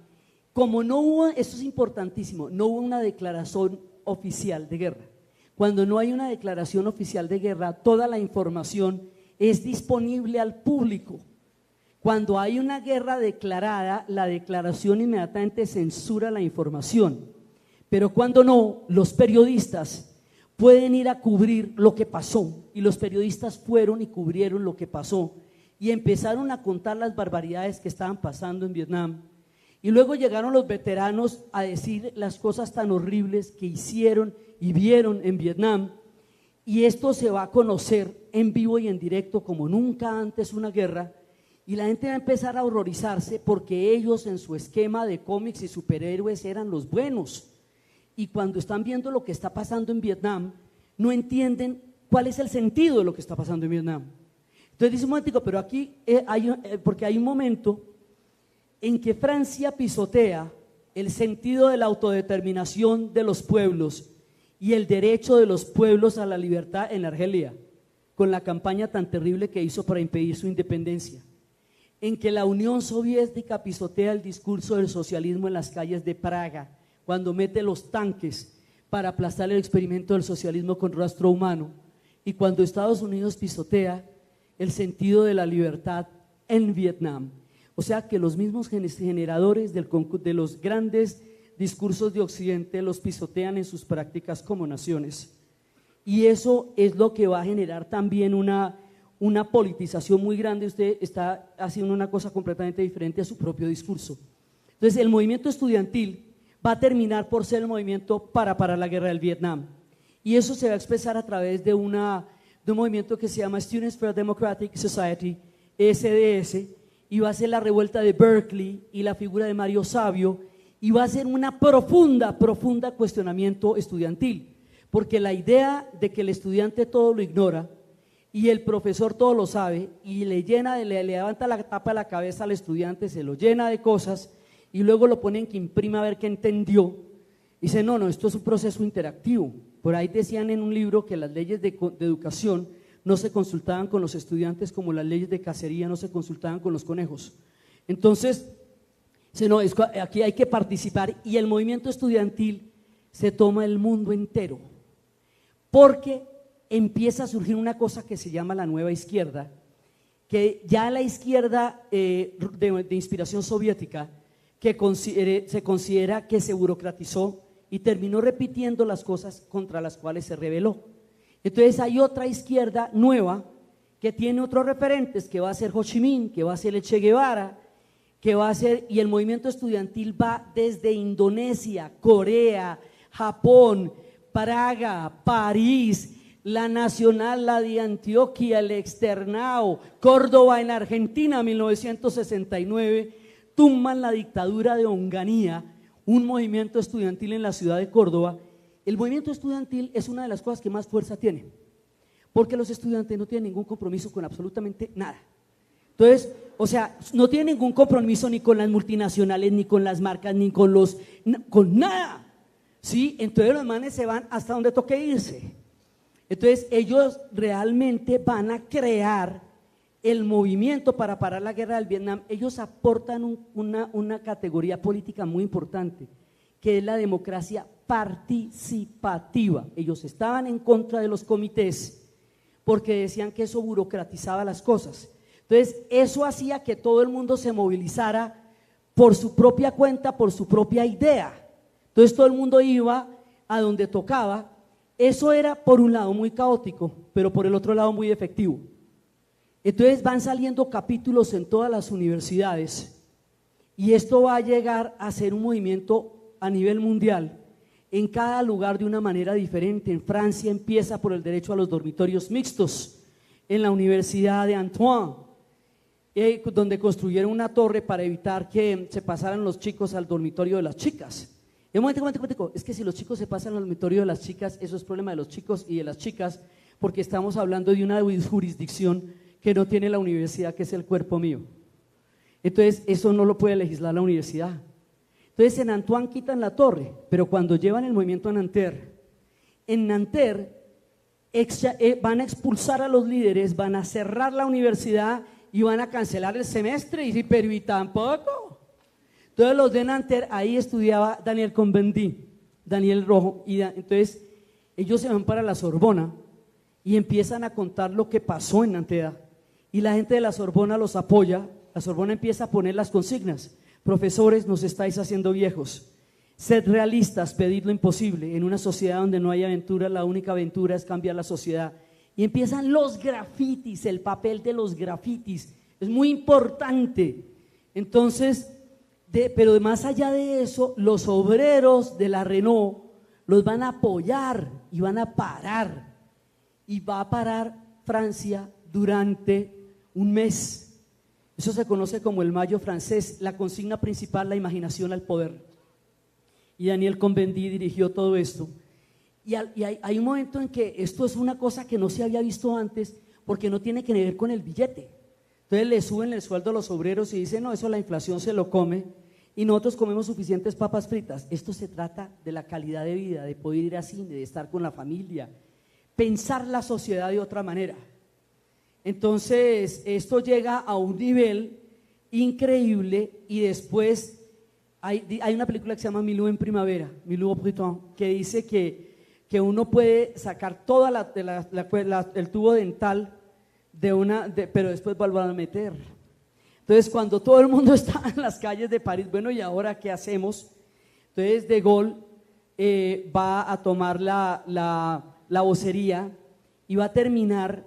Como no hubo, esto es importantísimo, no hubo una declaración oficial de guerra. Cuando no hay una declaración oficial de guerra, toda la información es disponible al público. Cuando hay una guerra declarada, la declaración inmediatamente censura la información. Pero cuando no, los periodistas pueden ir a cubrir lo que pasó, y los periodistas fueron y cubrieron lo que pasó y empezaron a contar las barbaridades que estaban pasando en Vietnam. Y luego llegaron los veteranos a decir las cosas tan horribles que hicieron y vieron en Vietnam, y esto se va a conocer en vivo y en directo como nunca antes una guerra, y la gente va a empezar a horrorizarse porque ellos en su esquema de cómics y superhéroes eran los buenos, y cuando están viendo lo que está pasando en Vietnam no entienden cuál es el sentido de lo que está pasando en Vietnam. Entonces dice un momentico, pero aquí porque hay un momento en que Francia pisotea el sentido de la autodeterminación de los pueblos y el derecho de los pueblos a la libertad en Argelia, con la campaña tan terrible que hizo para impedir su independencia, en que la Unión Soviética pisotea el discurso del socialismo en las calles de Praga, cuando mete los tanques para aplastar el experimento del socialismo con rastro humano, y cuando Estados Unidos pisotea el sentido de la libertad en Vietnam. O sea que los mismos generadores de los grandes discursos de Occidente los pisotean en sus prácticas como naciones. y eso es lo que va a generar también una politización muy grande. Usted está haciendo una cosa completamente diferente a su propio discurso. Entonces el movimiento estudiantil va a terminar por ser el movimiento para parar la guerra del Vietnam, y eso se va a expresar a través de un movimiento que se llama Students for a Democratic Society, SDS, y va a ser la revuelta de Berkeley y la figura de Mario Savio, y va a ser una profunda cuestionamiento estudiantil, porque la idea de que el estudiante todo lo ignora y el profesor todo lo sabe, y le levanta la tapa de la cabeza al estudiante, se lo llena de cosas y luego lo ponen que imprima a ver qué entendió. Dice, no, esto es un proceso interactivo. Por ahí decían en un libro que las leyes de educación no se consultaban con los estudiantes como las leyes de cacería no se consultaban con los conejos. Entonces, no, aquí hay que participar, y el movimiento estudiantil se toma el mundo entero, porque empieza a surgir una cosa que se llama la nueva izquierda, que ya la izquierda de inspiración soviética, que se considera que se burocratizó y terminó repitiendo las cosas contra las cuales se rebeló. Entonces hay otra izquierda nueva que tiene otros referentes, que va a ser Ho Chi Minh, que va a ser el Che Guevara, que va a ser, y el movimiento estudiantil va desde Indonesia, Corea, Japón, Praga, París, la Nacional, la de Antioquia, el Externado, Córdoba en Argentina, 1969, tumban la dictadura de Onganía, un movimiento estudiantil en la ciudad de Córdoba. El movimiento estudiantil es una de las cosas que más fuerza tiene, porque los estudiantes no tienen ningún compromiso con absolutamente nada. Entonces, o sea, no tienen ningún compromiso ni con las multinacionales, ni con las marcas, ni con nada, ¿sí? Entonces los manes se van hasta donde toque irse. Entonces ellos realmente van a crear el movimiento para parar la guerra del Vietnam. Ellos aportan una categoría política muy importante, que es la democracia participativa. Ellos estaban en contra de los comités porque decían que eso burocratizaba las cosas. Entonces eso hacía que todo el mundo se movilizara por su propia cuenta, por su propia idea. Entonces todo el mundo iba a donde tocaba. Eso era por un lado muy caótico, pero por el otro lado muy efectivo. Entonces van saliendo capítulos en todas las universidades, y esto va a llegar a ser un movimiento a nivel mundial, en cada lugar de una manera diferente. En Francia empieza por el derecho a los dormitorios mixtos, en la Universidad de Antoine, donde construyeron una torre para evitar que se pasaran los chicos al dormitorio de las chicas. Un momento, es que si los chicos se pasan al dormitorio de las chicas, eso es problema de los chicos y de las chicas, porque estamos hablando de una jurisdicción que no tiene la universidad, que es el cuerpo mío. Entonces eso no lo puede legislar la universidad. Entonces en Antoine quitan la torre, pero cuando llevan el movimiento a Nanterre, en Nanterre van a expulsar a los líderes, van a cerrar la universidad y van a cancelar el semestre. Y pero y tampoco. Entonces los de Nanterre, ahí estudiaba Daniel Cohn-Bendit, Daniel Rojo, y entonces ellos se van para la Sorbona y empiezan a contar lo que pasó en Nanterre, y la gente de la Sorbona los apoya. La Sorbona empieza a poner las consignas: profesores, nos estáis haciendo viejos, sed realistas, pedid lo imposible. En una sociedad donde no hay aventura, la única aventura es cambiar la sociedad. Y empiezan los grafitis, el papel de los grafitis es muy importante. Entonces, pero más allá de eso, los obreros de la Renault los van a apoyar y van a parar, y va a parar Francia durante un mes. Eso se conoce como el Mayo francés. La consigna principal, la imaginación al poder, y Daniel Cohn-Bendit dirigió todo esto. Y hay un momento en que esto es una cosa que no se había visto antes, porque no tiene que ver con el billete. Entonces le suben el sueldo a los obreros y dicen: no, eso la inflación se lo come y nosotros comemos suficientes papas fritas. Esto se trata de la calidad de vida, de poder ir al cine, de estar con la familia, pensar la sociedad de otra manera. Entonces esto llega a un nivel increíble, y después hay una película que se llama Milou en primavera, Milou au printemps, que dice que uno puede sacar toda el tubo dental pero después volver a meter. Entonces cuando todo el mundo está en las calles de París, bueno, ¿y ahora qué hacemos? Entonces De Gaulle va a tomar la vocería y va a terminar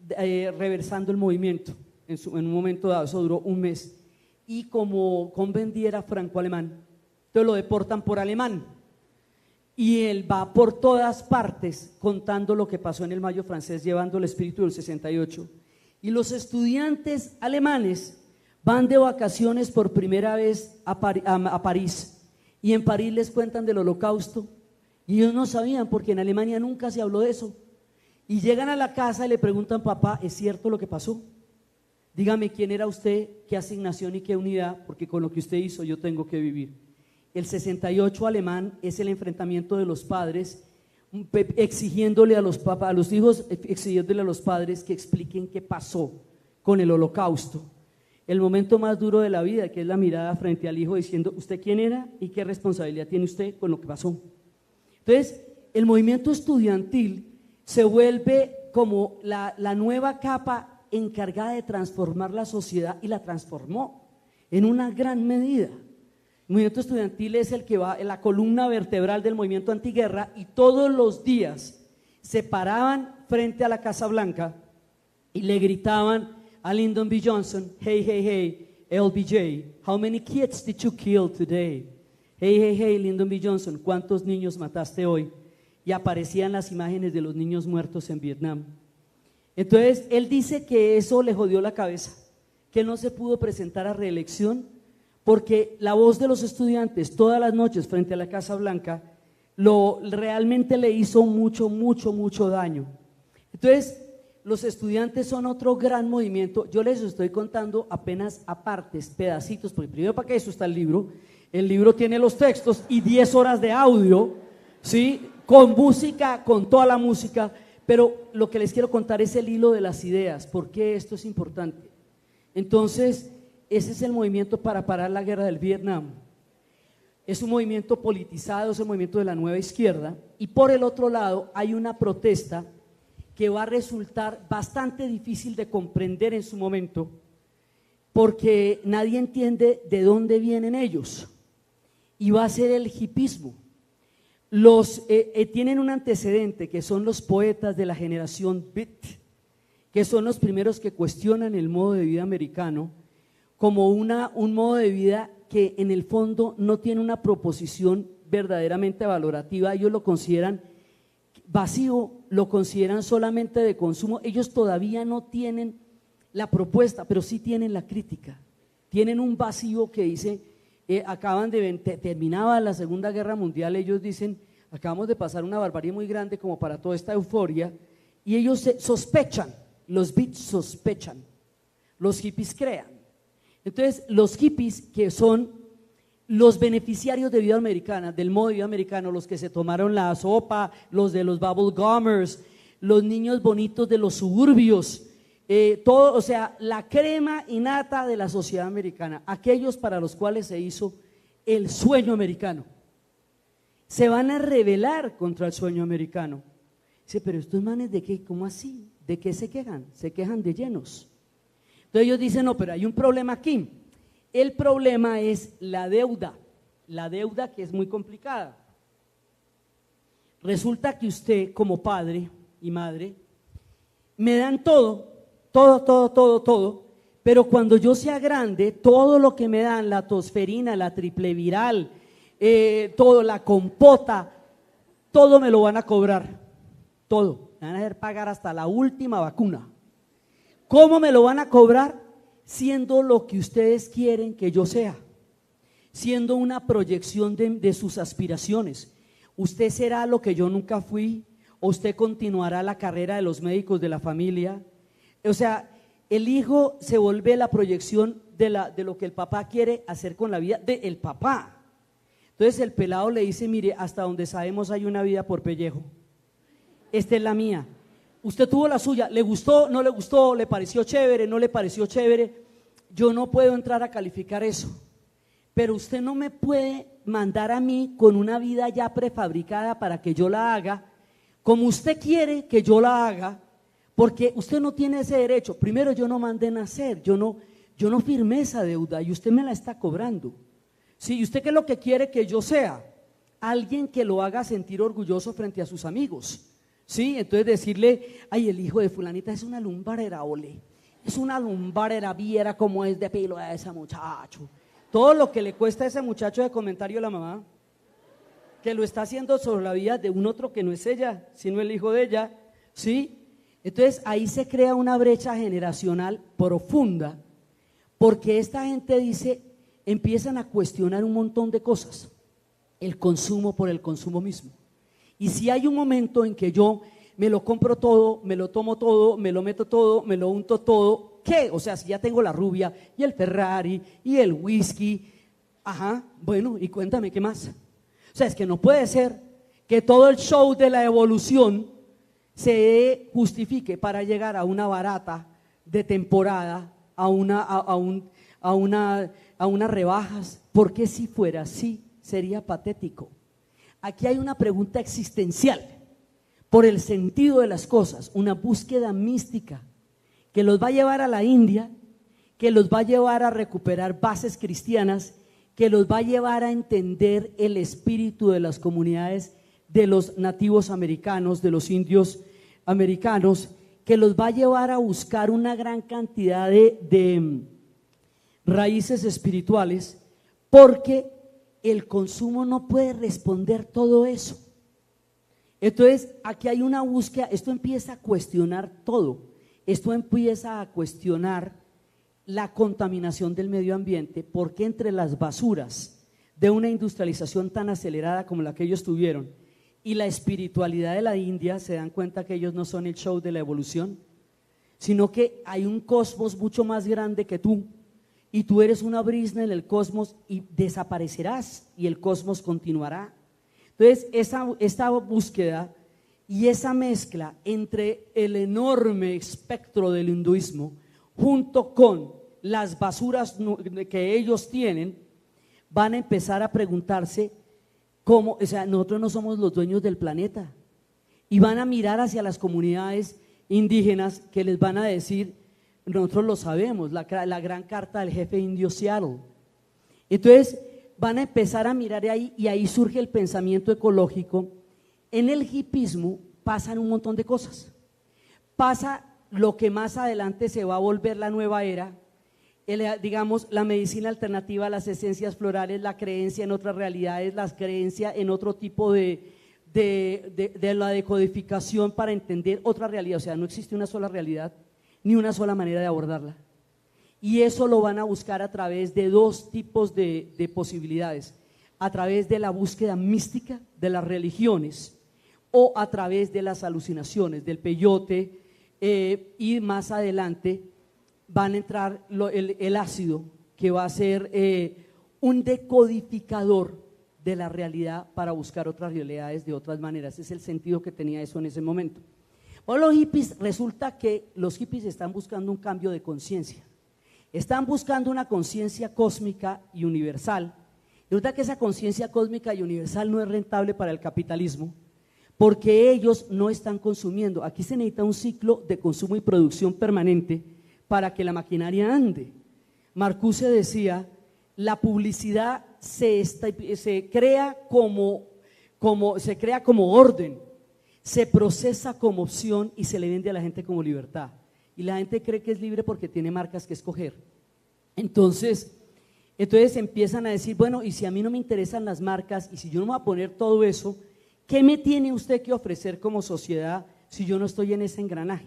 reversando el movimiento en un momento dado. Eso duró un mes. Y como Cohn-Bendit era franco-alemán, entonces lo deportan por alemán. Y él va por todas partes contando lo que pasó en el Mayo francés, llevando el espíritu del 68. Y los estudiantes alemanes van de vacaciones por primera vez a París. Y en París les cuentan del Holocausto. Y ellos no sabían, porque en Alemania nunca se habló de eso. Y llegan a la casa y le preguntan: papá, ¿es cierto lo que pasó? Dígame quién era usted, qué asignación y qué unidad, porque con lo que usted hizo yo tengo que vivir. El 68 alemán es el enfrentamiento de los padres, exigiéndole a los hijos, exigiéndole a los padres que expliquen qué pasó con el Holocausto. El momento más duro de la vida, que es la mirada frente al hijo diciendo: ¿usted quién era y qué responsabilidad tiene usted con lo que pasó? Entonces, el movimiento estudiantil se vuelve como la nueva capa encargada de transformar la sociedad, y la transformó en una gran medida. El movimiento estudiantil es el que va en la columna vertebral del movimiento antiguerra, y todos los días se paraban frente a la Casa Blanca y le gritaban a Lyndon B. Johnson: hey, hey, hey, LBJ, how many kids did you kill today? Hey, hey, hey, Lyndon B. Johnson, ¿cuántos niños mataste hoy? Y aparecían las imágenes de los niños muertos en Vietnam. Entonces, él dice que eso le jodió la cabeza, que no se pudo presentar a reelección, porque la voz de los estudiantes todas las noches frente a la Casa Blanca realmente le hizo mucho, mucho, mucho daño. Entonces, los estudiantes son otro gran movimiento. Yo les estoy contando apenas a partes, pedacitos, porque primero, para que eso está el libro tiene los textos y 10 horas de audio, ¿sí? Con música, con toda la música, pero lo que les quiero contar es el hilo de las ideas, por qué esto es importante. Entonces, ese es el movimiento para parar la guerra del Vietnam. Es un movimiento politizado, es el movimiento de la nueva izquierda, y por el otro lado hay una protesta que va a resultar bastante difícil de comprender en su momento, porque nadie entiende de dónde vienen ellos, y va a ser el hipismo. Tienen un antecedente, que son los poetas de la generación Beat, que son los primeros que cuestionan el modo de vida americano como un modo de vida que en el fondo no tiene una proposición verdaderamente valorativa. Ellos lo consideran vacío, lo consideran solamente de consumo. Ellos todavía no tienen la propuesta, pero sí tienen la crítica. Tienen un vacío que dice, terminaba la Segunda Guerra Mundial, ellos dicen: acabamos de pasar una barbarie muy grande como para toda esta euforia, y ellos sospechan, los beats sospechan, los hippies crean. Entonces, los hippies, que son los beneficiarios de vida americana, del modo de vida americano, los que se tomaron la sopa, los de los bubble gummers, los niños bonitos de los suburbios, todo, o sea, la crema innata de la sociedad americana, aquellos para los cuales se hizo el sueño americano, se van a rebelar contra el sueño americano. Dice: pero estos manes, ¿de qué? ¿Cómo así? ¿De qué se quejan? Se quejan de llenos. Entonces ellos dicen: no, pero hay un problema aquí. El problema es la deuda que es muy complicada. Resulta que usted, como padre y madre, me dan todo, pero cuando yo sea grande, todo lo que me dan, la tosferina, la triple viral, todo, la compota, todo me lo van a cobrar, todo, me van a hacer pagar hasta la última vacuna. ¿Cómo me lo van a cobrar? Siendo lo que ustedes quieren que yo sea, siendo una proyección de sus aspiraciones. Usted será lo que yo nunca fui, o usted continuará la carrera de los médicos de la familia. O sea, el hijo se vuelve la proyección de lo que el papá quiere hacer con la vida del papá. Entonces el pelado le dice: mire, hasta donde sabemos hay una vida por pellejo, esta es la mía. Usted tuvo la suya, ¿le gustó, no le gustó, le pareció chévere, no le pareció chévere? Yo no puedo entrar a calificar eso, pero usted no me puede mandar a mí con una vida ya prefabricada para que yo la haga como usted quiere que yo la haga, porque usted no tiene ese derecho. Primero, yo no mandé nacer, yo no firmé esa deuda y usted me la está cobrando. Si usted, ¿qué es lo que quiere que yo sea? Alguien que lo haga sentir orgulloso frente a sus amigos. ¿sí? Entonces decirle, ay, el hijo de fulanita es una lumbarera, ole, es una lumbarera, viera cómo es de pelo a ese muchacho. Todo lo que le cuesta a ese muchacho de comentario a la mamá, que lo está haciendo sobre la vida de un otro que no es ella, sino el hijo de ella, ¿sí? Entonces ahí se crea una brecha generacional profunda, porque esta gente dice, empiezan a cuestionar un montón de cosas, el consumo por el consumo mismo. Y si hay un momento en que yo me lo compro todo, me lo tomo todo, me lo meto todo, me lo unto todo, ¿qué? O sea, si ya tengo la rubia y el Ferrari y el whisky, ajá, bueno, y cuéntame, ¿qué más? O sea, es que no puede ser que todo el show de la evolución se justifique para llegar a una barata de temporada, a unas rebajas, porque si fuera así, sería patético. Aquí hay una pregunta existencial por el sentido de las cosas, una búsqueda mística que los va a llevar a la India, que los va a llevar a recuperar bases cristianas, que los va a llevar a entender el espíritu de las comunidades de los nativos americanos, de los indios americanos, que los va a llevar a buscar una gran cantidad de raíces espirituales, porque el consumo no puede responder todo eso. Entonces, aquí hay una búsqueda, esto empieza a cuestionar todo, esto empieza a cuestionar la contaminación del medio ambiente, porque entre las basuras de una industrialización tan acelerada como la que ellos tuvieron y la espiritualidad de la India, se dan cuenta que ellos no son el show de la evolución, sino que hay un cosmos mucho más grande que tú, y tú eres una brisna en el cosmos y desaparecerás y el cosmos continuará. Entonces esta búsqueda y esa mezcla entre el enorme espectro del hinduismo junto con las basuras que ellos tienen, van a empezar a preguntarse cómo, o sea, nosotros no somos los dueños del planeta, y van a mirar hacia las comunidades indígenas que les van a decir, nosotros lo sabemos, la gran carta del jefe indio Seattle. Entonces van a empezar a mirar ahí, y ahí surge el pensamiento ecológico. En el hipismo pasan un montón de cosas, pasa lo que más adelante se va a volver la nueva era, digamos, la medicina alternativa, las esencias florales, la creencia en otras realidades, la creencia en otro tipo de la decodificación para entender otra realidad. O sea, no existe una sola realidad ni una sola manera de abordarla, y eso lo van a buscar a través de dos tipos de posibilidades: a través de la búsqueda mística de las religiones, o a través de las alucinaciones del peyote, y más adelante van a entrar el ácido, que va a ser un decodificador de la realidad para buscar otras realidades de otras maneras. Ese es el sentido que tenía eso en ese momento. Bueno, los hippies, resulta que los hippies están buscando un cambio de conciencia, están buscando una conciencia cósmica y universal. Y resulta que esa conciencia cósmica y universal no es rentable para el capitalismo, porque ellos no están consumiendo. Aquí se necesita un ciclo de consumo y producción permanente para que la maquinaria ande. Marcuse decía, la publicidad se crea como orden, se procesa como opción y se le vende a la gente como libertad. Y la gente cree que es libre porque tiene marcas que escoger. Entonces empiezan a decir, bueno, y si a mí no me interesan las marcas, y si yo no me voy a poner todo eso, ¿qué me tiene usted que ofrecer como sociedad si yo no estoy en ese engranaje?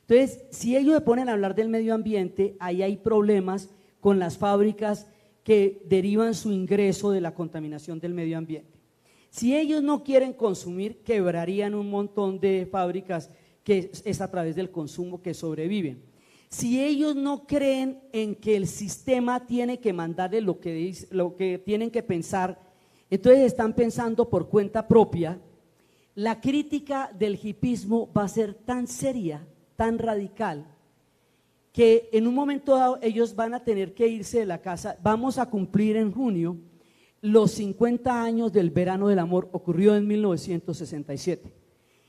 Entonces, si ellos se ponen a hablar del medio ambiente, ahí hay problemas con las fábricas que derivan su ingreso de la contaminación del medio ambiente. Si ellos no quieren consumir, quebrarían un montón de fábricas que es a través del consumo que sobreviven. Si ellos no creen en que el sistema tiene que mandarle lo que tienen que pensar, entonces están pensando por cuenta propia. La crítica del hipismo va a ser tan seria, tan radical, que en un momento dado ellos van a tener que irse de la casa. Vamos a cumplir en junio los 50 años del verano del amor, ocurrió en 1967.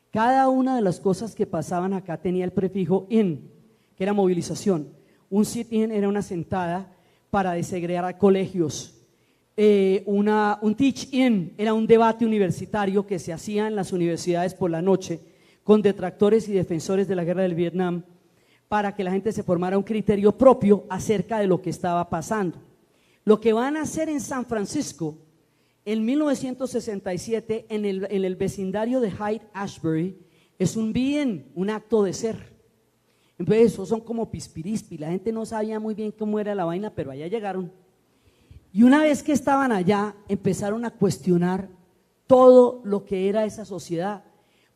Cada una de las cosas que pasaban acá tenía el prefijo in, que era movilización. Un sit-in era una sentada para desegregar a colegios. Un teach-in era un debate universitario que se hacía en las universidades por la noche, con detractores y defensores de la guerra del Vietnam, para que la gente se formara un criterio propio acerca de lo que estaba pasando. Lo que van a hacer en San Francisco en 1967 en el vecindario de Haight-Ashbury es un acto de ser. Entonces, esos son como pispirispi, la gente no sabía muy bien cómo era la vaina, pero allá llegaron. Y una vez que estaban allá, empezaron a cuestionar todo lo que era esa sociedad.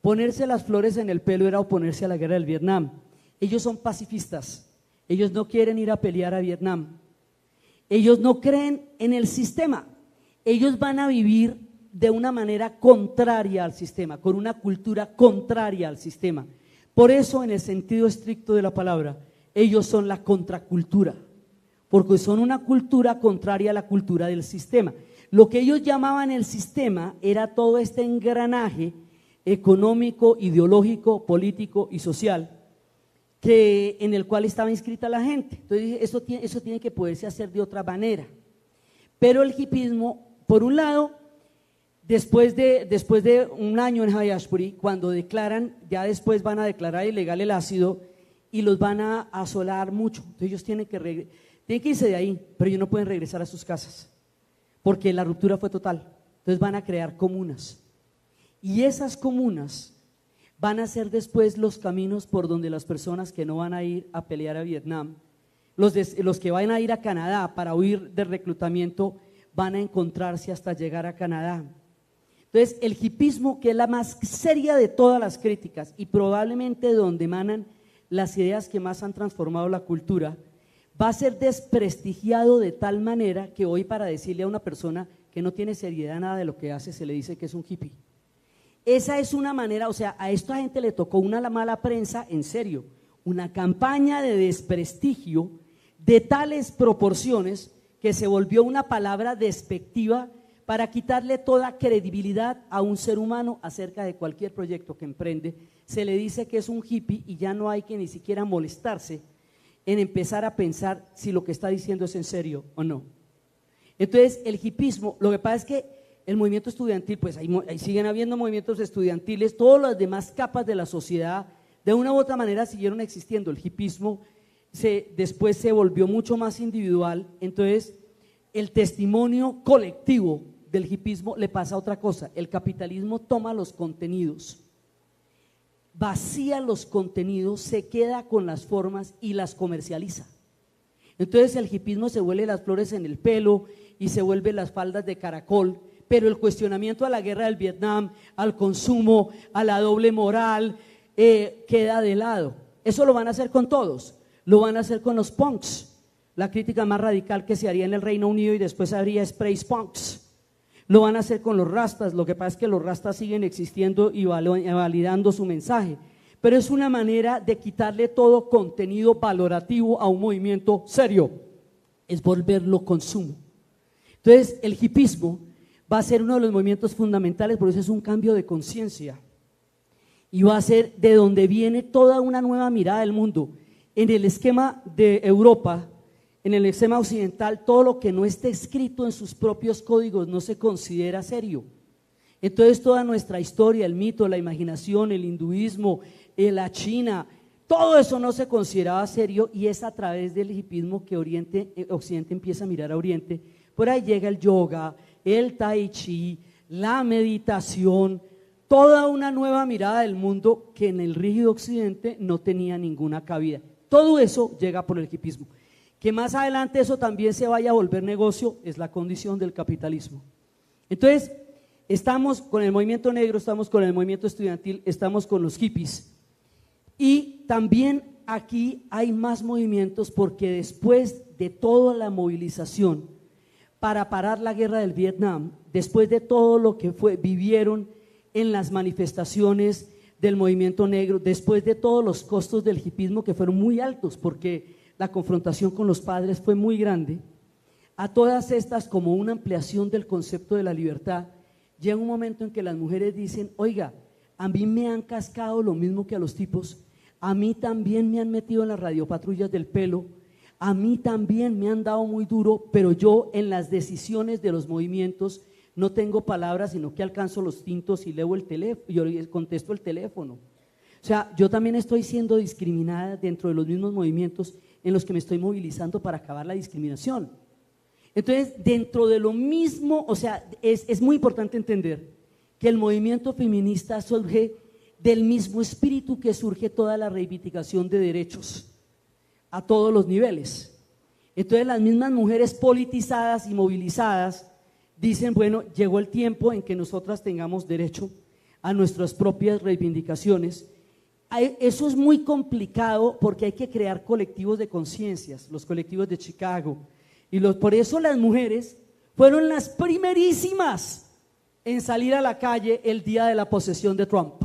Ponerse las flores en el pelo era oponerse a la guerra del Vietnam. Ellos son pacifistas, ellos no quieren ir a pelear a Vietnam. Ellos no creen en el sistema, ellos van a vivir de una manera contraria al sistema, con una cultura contraria al sistema. Por eso, en el sentido estricto de la palabra, ellos son la contracultura, porque son una cultura contraria a la cultura del sistema. Lo que ellos llamaban el sistema era todo este engranaje económico, ideológico, político y social en el cual estaba inscrita la gente. Entonces, eso tiene que poderse hacer de otra manera. Pero el hipismo, por un lado, después de un año en Haight-Ashbury, cuando declaran, ya después van a declarar ilegal el ácido y los van a asolar mucho. Entonces ellos tienen que irse de ahí, pero ellos no pueden regresar a sus casas, porque la ruptura fue total. Entonces van a crear comunas. Y esas comunas van a ser después los caminos por donde las personas que no van a ir a pelear a Vietnam, los que van a ir a Canadá para huir del reclutamiento, van a encontrarse hasta llegar a Canadá. Entonces, el hipismo, que es la más seria de todas las críticas y probablemente donde emanan las ideas que más han transformado la cultura, va a ser desprestigiado de tal manera que hoy, para decirle a una persona que no tiene seriedad nada de lo que hace, se le dice que es un hippie. Esa es una manera, o sea, a esta gente le tocó una mala prensa, en serio, una campaña de desprestigio de tales proporciones que se volvió una palabra despectiva para quitarle toda credibilidad a un ser humano acerca de cualquier proyecto que emprende. Se le dice que es un hippie y ya no hay que ni siquiera molestarse en empezar a pensar si lo que está diciendo es en serio o no. Entonces, el hipismo, lo que pasa es que el movimiento estudiantil, pues ahí siguen habiendo movimientos estudiantiles, todas las demás capas de la sociedad, de una u otra manera siguieron existiendo. El hipismo después se volvió mucho más individual. Entonces, el testimonio colectivo del hipismo le pasa otra cosa. El capitalismo toma los contenidos, vacía los contenidos, se queda con las formas y las comercializa. Entonces el hipismo se vuelve las flores en el pelo y se vuelve las faldas de caracol, pero el cuestionamiento a la guerra del Vietnam, al consumo, a la doble moral, queda de lado. Eso lo van a hacer con todos, lo van a hacer con los punks, la crítica más radical que se haría en el Reino Unido y después habría sprays punks. Lo van a hacer con los rastas, lo que pasa es que los rastas siguen existiendo y validando su mensaje, pero es una manera de quitarle todo contenido valorativo a un movimiento serio, es volverlo consumo. Entonces el hipismo va a ser uno de los movimientos fundamentales, por eso es un cambio de conciencia y va a ser de donde viene toda una nueva mirada del mundo. En el esquema de Europa, en el esquema occidental, todo lo que no esté escrito en sus propios códigos no se considera serio. Entonces toda nuestra historia, el mito, la imaginación, el hinduismo, la China, todo eso no se consideraba serio, y es a través del hipismo que Occidente empieza a mirar a Oriente. Por ahí llega el yoga, el tai chi, la meditación, toda una nueva mirada del mundo que en el rígido Occidente no tenía ninguna cabida. Todo eso llega por el hipismo. Que más adelante eso también se vaya a volver negocio es la condición del capitalismo. Entonces, estamos con el movimiento negro, estamos con el movimiento estudiantil, estamos con los hippies. Y también aquí hay más movimientos, porque después de toda la movilización para parar la guerra del Vietnam, después de todo lo que vivieron en las manifestaciones del movimiento negro, después de todos los costos del hipismo que fueron muy altos, porque la confrontación con los padres fue muy grande, a todas estas, como una ampliación del concepto de la libertad, llega un momento en que las mujeres dicen: oiga, a mí me han cascado lo mismo que a los tipos, a mí también me han metido en las radiopatrullas del pelo, a mí también me han dado muy duro, pero yo en las decisiones de los movimientos no tengo palabras, sino que alcanzo los tintos y leo el teléfono, yo contesto el teléfono. O sea, yo también estoy siendo discriminada dentro de los mismos movimientos en los que me estoy movilizando para acabar la discriminación. Entonces, dentro de lo mismo, o sea, es muy importante entender que el movimiento feminista surge del mismo espíritu que surge toda la reivindicación de derechos a todos los niveles. Entonces, las mismas mujeres politizadas y movilizadas dicen, bueno, llegó el tiempo en que nosotras tengamos derecho a nuestras propias reivindicaciones. Eso es muy complicado porque hay que crear colectivos de conciencias, los colectivos de Chicago, y por eso las mujeres fueron las primerísimas en salir a la calle el día de la posesión de Trump,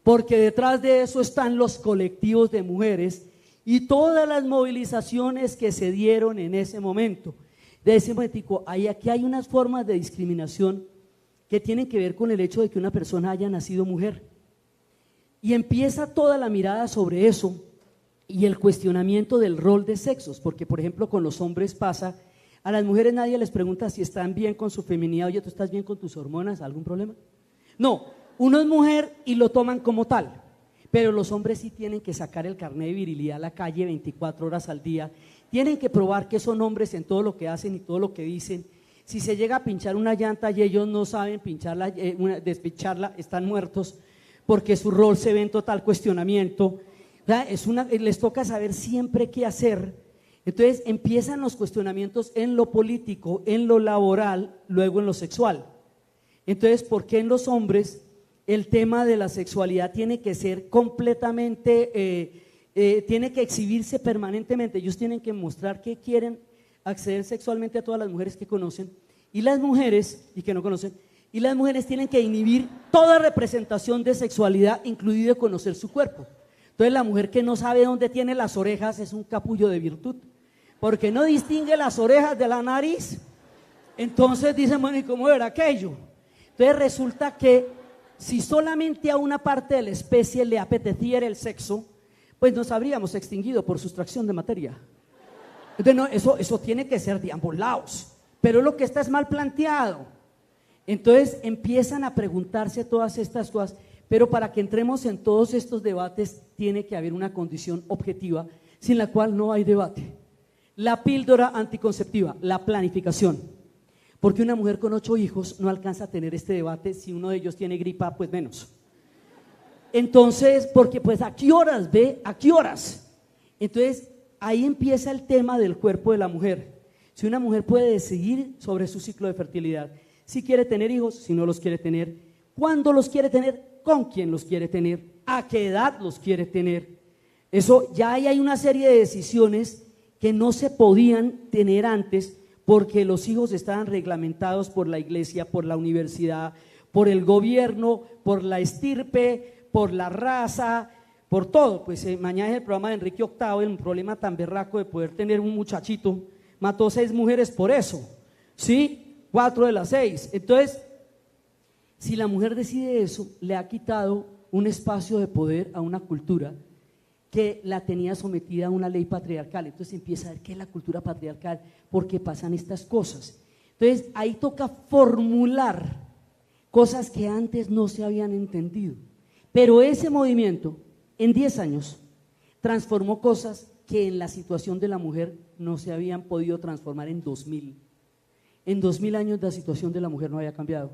porque detrás de eso están los colectivos de mujeres y todas las movilizaciones que se dieron en ese momento. De ese momentico, aquí hay unas formas de discriminación que tienen que ver con el hecho de que una persona haya nacido mujer. Y empieza toda la mirada sobre eso y el cuestionamiento del rol de sexos, porque por ejemplo con los hombres pasa, a las mujeres nadie les pregunta si están bien con su feminidad, oye, ¿tú estás bien con tus hormonas? ¿Algún problema? No, uno es mujer y lo toman como tal, pero los hombres sí tienen que sacar el carnet de virilidad a la calle 24 horas al día, tienen que probar que son hombres en todo lo que hacen y todo lo que dicen. Si se llega a pinchar una llanta y ellos no saben pincharla, despincharla, están muertos, porque su rol se ve en total cuestionamiento. Les toca saber siempre qué hacer. Entonces empiezan los cuestionamientos en lo político, en lo laboral, luego en lo sexual. Entonces, ¿por qué en los hombres el tema de la sexualidad tiene que ser completamente, tiene que exhibirse permanentemente? Ellos tienen que mostrar que quieren acceder sexualmente a todas las mujeres que conocen, y las mujeres, y que no conocen, y las mujeres tienen que inhibir toda representación de sexualidad, incluido conocer su cuerpo. Entonces la mujer que no sabe dónde tiene las orejas es un capullo de virtud, porque no distingue las orejas de la nariz. Entonces dicen, bueno, ¿y cómo era aquello? Entonces resulta que si solamente a una parte de la especie le apeteciera el sexo, pues nos habríamos extinguido por sustracción de materia. Entonces no, eso tiene que ser de ambos lados, pero lo que está es mal planteado. Entonces empiezan a preguntarse todas estas cosas, pero para que entremos en todos estos debates tiene que haber una condición objetiva sin la cual no hay debate. La píldora anticonceptiva, la planificación, porque una mujer con 8 hijos no alcanza a tener este debate, si uno de ellos tiene gripa, pues menos. Entonces, porque pues ¿a qué horas? ¿A qué horas? Entonces ahí empieza el tema del cuerpo de la mujer. Si una mujer puede decidir sobre su ciclo de fertilidad, si quiere tener hijos, si no los quiere tener, cuándo los quiere tener, con quién los quiere tener, a qué edad los quiere tener. Eso ya hay una serie de decisiones que no se podían tener antes porque los hijos estaban reglamentados por la iglesia, por la universidad, por el gobierno, por la estirpe, por la raza, por todo. Pues mañana es el programa de Enrique VIII, el problema tan berraco de poder tener un muchachito, mató 6 mujeres por eso, ¿sí? 4 de las 6. Entonces, si la mujer decide eso, le ha quitado un espacio de poder a una cultura que la tenía sometida a una ley patriarcal. Entonces empieza a ver qué es la cultura patriarcal, porque pasan estas cosas. Entonces ahí toca formular cosas que antes no se habían entendido, pero ese movimiento en 10 años transformó cosas que en la situación de la mujer no se habían podido transformar en 2000. En 2000 años la situación de la mujer no había cambiado,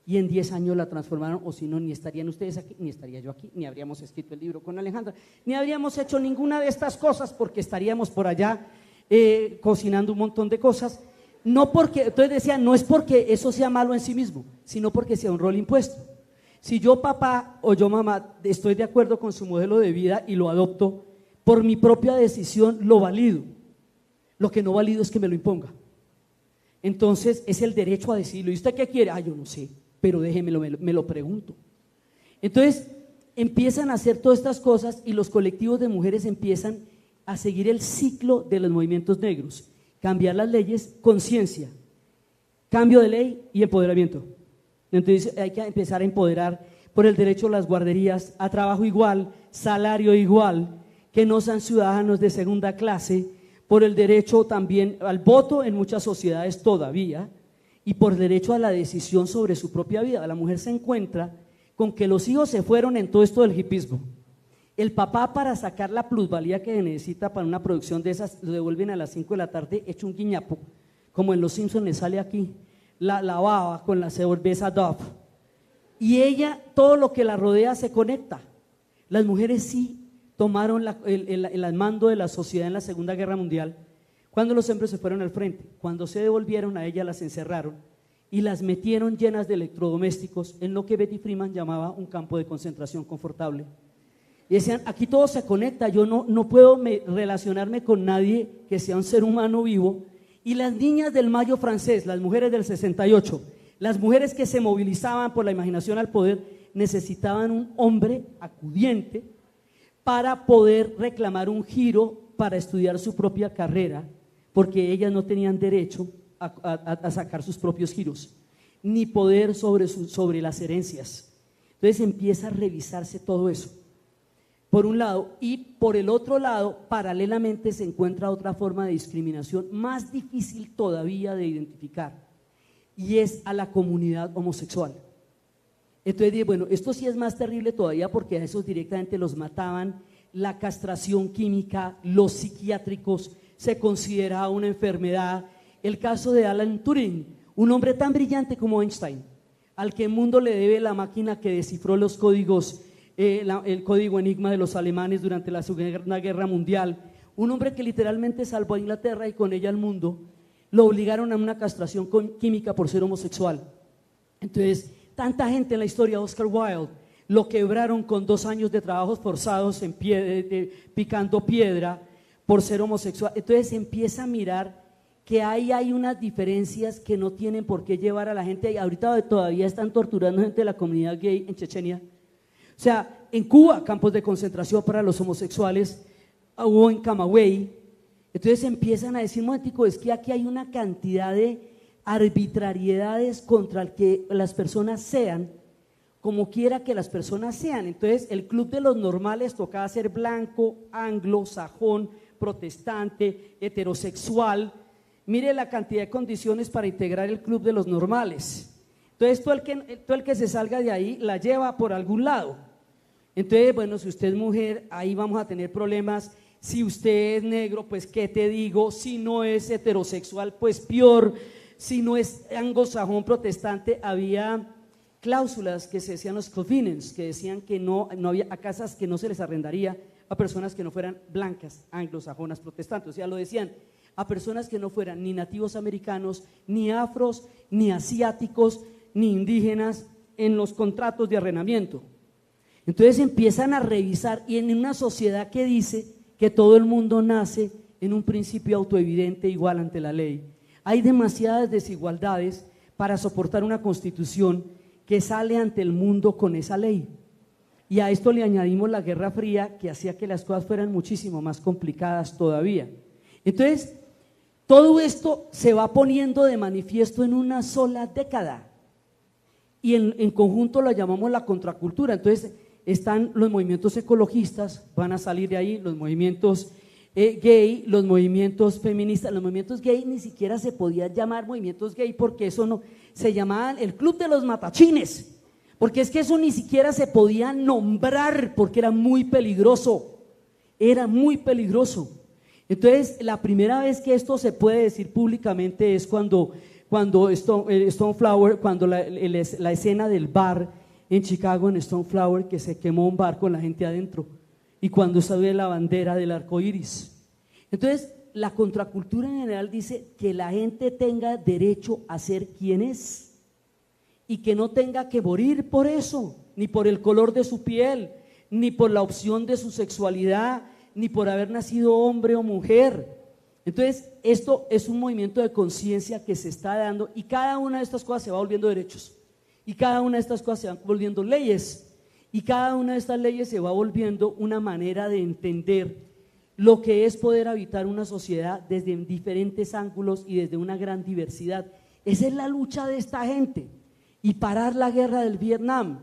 y en 10 años la transformaron, o si no, ni estarían ustedes aquí, ni estaría yo aquí, ni habríamos escrito el libro con Alejandra, ni habríamos hecho ninguna de estas cosas, porque estaríamos por allá cocinando un montón de cosas. No porque, entonces decía, no es porque eso sea malo en sí mismo, sino porque sea un rol impuesto. Si yo papá o yo mamá estoy de acuerdo con su modelo de vida y lo adopto, por mi propia decisión lo valido. Lo que no valido es que me lo imponga. Entonces es el derecho a decirlo. ¿Y usted qué quiere? Yo no sé, pero déjemelo, me lo pregunto. Entonces empiezan a hacer todas estas cosas y los colectivos de mujeres empiezan a seguir el ciclo de los movimientos negros. Cambiar las leyes, conciencia, cambio de ley y empoderamiento. Entonces hay que empezar a empoderar por el derecho a las guarderías, a trabajo igual, salario igual, que no sean ciudadanos de segunda clase, por el derecho también al voto en muchas sociedades todavía, y por el derecho a la decisión sobre su propia vida. La mujer se encuentra con que los hijos se fueron en todo esto del hipismo. El papá, para sacar la plusvalía que necesita para una producción de esas, lo devuelven a las 5 de la tarde hecho un guiñapo, como en Los Simpsons le sale aquí, la baba con la cerveza Dove. Y ella, todo lo que la rodea se conecta. Las mujeres sí tomaron el mando de la sociedad en la Segunda Guerra Mundial, cuando los hombres se fueron al frente. Cuando se devolvieron a ella, las encerraron y las metieron llenas de electrodomésticos en lo que Betty Freeman llamaba un campo de concentración confortable. Y decían, aquí todo se conecta, yo no puedo relacionarme con nadie que sea un ser humano vivo. Y las niñas del Mayo francés, las mujeres del 68, las mujeres que se movilizaban por la imaginación al poder, necesitaban un hombre acudiente para poder reclamar un giro para estudiar su propia carrera, porque ellas no tenían derecho a sacar sus propios giros, ni poder sobre las herencias. Entonces empieza a revisarse todo eso, por un lado, y por el otro lado, paralelamente se encuentra otra forma de discriminación más difícil todavía de identificar, y es a la comunidad homosexual. Entonces dije, bueno, esto sí es más terrible todavía porque a esos directamente los mataban, la castración química, los psiquiátricos, se consideraba una enfermedad. El caso de Alan Turing, un hombre tan brillante como Einstein, al que el mundo le debe la máquina que descifró los códigos, el código Enigma de los alemanes durante la Segunda Guerra Mundial, un hombre que literalmente salvó a Inglaterra y con ella al mundo, lo obligaron a una castración química por ser homosexual. Entonces, tanta gente en la historia, Oscar Wilde, lo quebraron con 2 años de trabajos forzados picando piedra por ser homosexual. Entonces empieza a mirar que ahí hay unas diferencias que no tienen por qué llevar a la gente. Ahorita todavía están torturando gente de la comunidad gay en Chechenia. O sea, en Cuba, campos de concentración para los homosexuales, hubo en Camagüey. Entonces empiezan a decir, momentico, es que aquí hay una cantidad de arbitrariedades contra el que las personas sean, como quiera que las personas sean. Entonces el club de los normales tocaba ser blanco, anglo, sajón, protestante, heterosexual. Mire la cantidad de condiciones para integrar el club de los normales. Entonces todo el que se salga de ahí la lleva por algún lado. Entonces, bueno, si usted es mujer, ahí vamos a tener problemas. Si usted es negro, pues qué te digo. Si no es heterosexual, pues peor. Si no es anglosajón protestante, había cláusulas que se decían los covenants, que decían que no había a casas que no se les arrendaría a personas que no fueran blancas, anglosajonas, protestantes. O sea, lo decían a personas que no fueran ni nativos americanos, ni afros, ni asiáticos, ni indígenas en los contratos de arrendamiento. Entonces empiezan a revisar, y en una sociedad que dice que todo el mundo nace en un principio autoevidente igual ante la ley, hay demasiadas desigualdades para soportar una constitución que sale ante el mundo con esa ley. Y a esto le añadimos la Guerra Fría, que hacía que las cosas fueran muchísimo más complicadas todavía. Entonces, todo esto se va poniendo de manifiesto en una sola década, y en conjunto la llamamos la contracultura. Entonces están los movimientos ecologistas, van a salir de ahí, los movimientos gay, los movimientos feministas. Los movimientos gay ni siquiera se podían llamar movimientos gay, porque eso no, se llamaban el club de los matachines, porque es que eso ni siquiera se podía nombrar, porque era muy peligroso, era muy peligroso. Entonces la primera vez que esto se puede decir públicamente es cuando Stoneflower, cuando la escena del bar en Chicago, en Stoneflower, que se quemó un bar con la gente adentro, y cuando sale la bandera del arco iris. Entonces la contracultura en general dice que la gente tenga derecho a ser quien es, y que no tenga que morir por eso, ni por el color de su piel, ni por la opción de su sexualidad, ni por haber nacido hombre o mujer. Entonces esto es un movimiento de conciencia que se está dando, y cada una de estas cosas se va volviendo derechos, y cada una de estas cosas se van volviendo leyes, y cada una de estas leyes se va volviendo una manera de entender lo que es poder habitar una sociedad desde diferentes ángulos y desde una gran diversidad. Esa es la lucha de esta gente, y parar la guerra del Vietnam.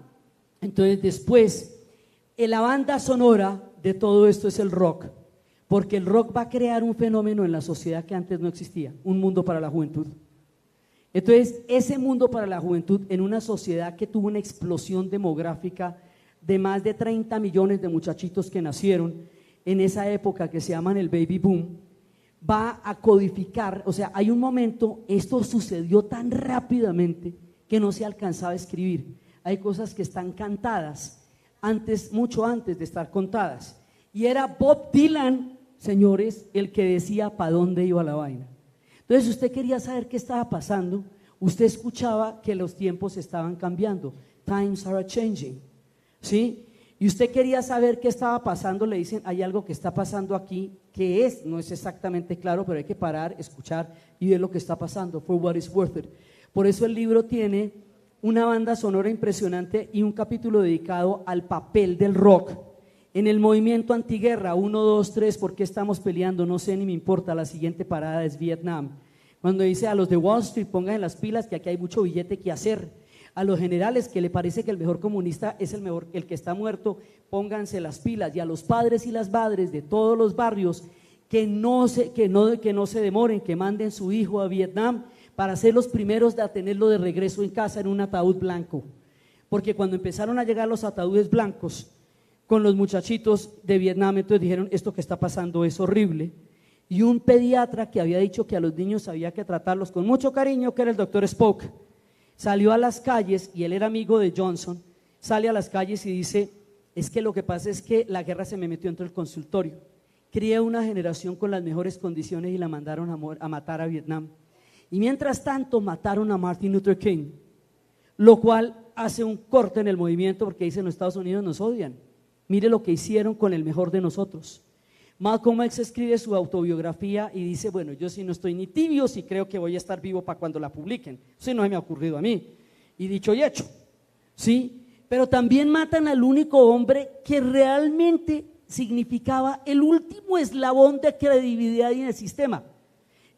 Entonces después, la banda sonora de todo esto es el rock, porque el rock va a crear un fenómeno en la sociedad que antes no existía, un mundo para la juventud. Entonces, ese mundo para la juventud en una sociedad que tuvo una explosión demográfica de más de 30 millones de muchachitos que nacieron en esa época que se llaman el baby boom, va a codificar, o sea, hay un momento, esto sucedió tan rápidamente que no se alcanzaba a escribir. Hay cosas que están cantadas antes, mucho antes de estar contadas. Y era Bob Dylan, señores, el que decía para dónde iba la vaina. Entonces, usted quería saber qué estaba pasando, usted escuchaba que los tiempos estaban cambiando. Times are changing, ¿sí? Y usted quería saber qué estaba pasando, le dicen, hay algo que está pasando aquí, que no es exactamente claro, pero hay que parar, escuchar y ver lo que está pasando, for what is worth it. Por eso el libro tiene una banda sonora impresionante y un capítulo dedicado al papel del rock en el movimiento antiguerra. 1, 2, 3, ¿por qué estamos peleando? No sé ni me importa, la siguiente parada es Vietnam. Cuando dice a los de Wall Street, pongan las pilas que aquí hay mucho billete que hacer. A los generales que le parece que el mejor comunista es el que está muerto, pónganse las pilas. Y a los padres y las madres de todos los barrios que no se demoren, que manden su hijo a Vietnam para ser los primeros a tenerlo de regreso en casa en un ataúd blanco. Porque cuando empezaron a llegar los ataúdes blancos con los muchachitos de Vietnam, entonces dijeron, esto que está pasando es horrible. Y un pediatra que había dicho que a los niños había que tratarlos con mucho cariño, que era el doctor Spock, salió a las calles, y él era amigo de Johnson, sale a las calles y dice, es que lo que pasa es que la guerra se me metió dentro del consultorio, crié una generación con las mejores condiciones y la mandaron a matar a Vietnam. Y mientras tanto mataron a Martin Luther King, lo cual hace un corte en el movimiento porque dicen, los Estados Unidos nos odian, mire lo que hicieron con el mejor de nosotros. Malcolm X escribe su autobiografía y dice, bueno, yo sí no estoy ni tibio, sí creo que voy a estar vivo para cuando la publiquen. Eso no se me ha ocurrido a mí. Y dicho y hecho, ¿sí? Pero también matan al único hombre que realmente significaba el último eslabón de credibilidad en el sistema.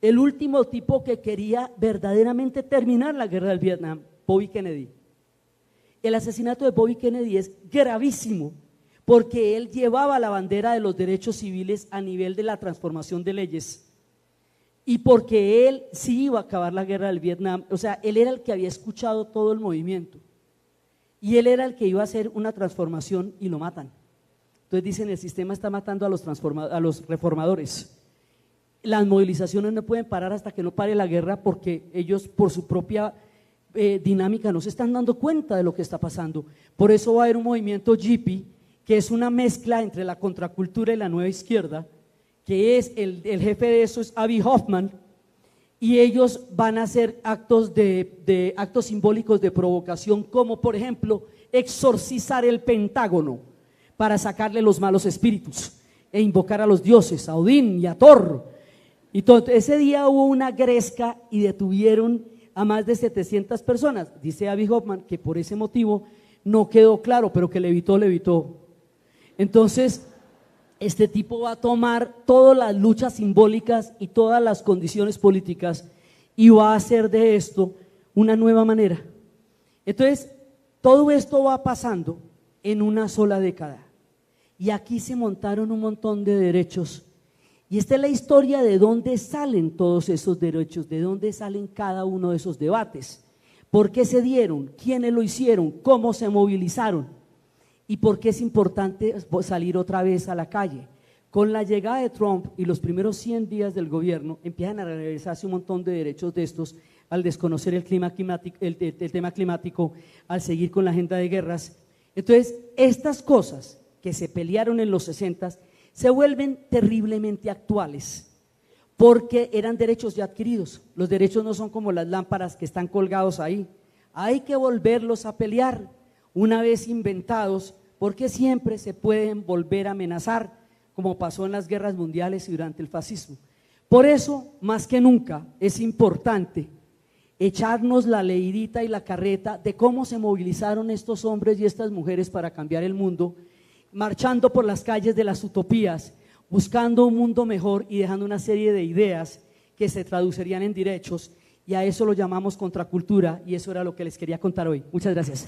El último tipo que quería verdaderamente terminar la guerra del Vietnam, Bobby Kennedy. El asesinato de Bobby Kennedy es gravísimo, porque él llevaba la bandera de los derechos civiles a nivel de la transformación de leyes y porque él sí iba a acabar la guerra del Vietnam. O sea, él era el que había escuchado todo el movimiento y él era el que iba a hacer una transformación y lo matan. Entonces dicen, el sistema está matando a los reformadores. Las movilizaciones no pueden parar hasta que no pare la guerra, porque ellos por su propia dinámica no se están dando cuenta de lo que está pasando. Por eso va a haber un movimiento hippie, que es una mezcla entre la contracultura y la nueva izquierda, que es el jefe de eso es Abbie Hoffman, y ellos van a hacer actos simbólicos de provocación, como por ejemplo exorcizar el Pentágono para sacarle los malos espíritus e invocar a los dioses, a Odín y a Thor. Y todo, ese día hubo una gresca y detuvieron a más de 700 personas. Dice Abbie Hoffman que por ese motivo no quedó claro, pero que levitó. Entonces, este tipo va a tomar todas las luchas simbólicas y todas las condiciones políticas y va a hacer de esto una nueva manera. Entonces, todo esto va pasando en una sola década. Y aquí se montaron un montón de derechos. Y esta es la historia de dónde salen todos esos derechos, de dónde salen cada uno de esos debates. ¿Por qué se dieron? ¿Quiénes lo hicieron? ¿Cómo se movilizaron? ¿Y por qué es importante salir otra vez a la calle? Con la llegada de Trump y los primeros 100 días del gobierno empiezan a realizarse un montón de derechos de estos al desconocer el tema climático, al seguir con la agenda de guerras. Entonces, estas cosas que se pelearon en los 60 se vuelven terriblemente actuales porque eran derechos ya adquiridos. Los derechos no son como las lámparas que están colgados ahí. Hay que volverlos a pelear. Una vez inventados, porque siempre se pueden volver a amenazar, como pasó en las guerras mundiales y durante el fascismo. Por eso, más que nunca, es importante echarnos la leidita y la carreta de cómo se movilizaron estos hombres y estas mujeres para cambiar el mundo, marchando por las calles de las utopías, buscando un mundo mejor y dejando una serie de ideas que se traducirían en derechos, y a eso lo llamamos contracultura, y eso era lo que les quería contar hoy. Muchas gracias.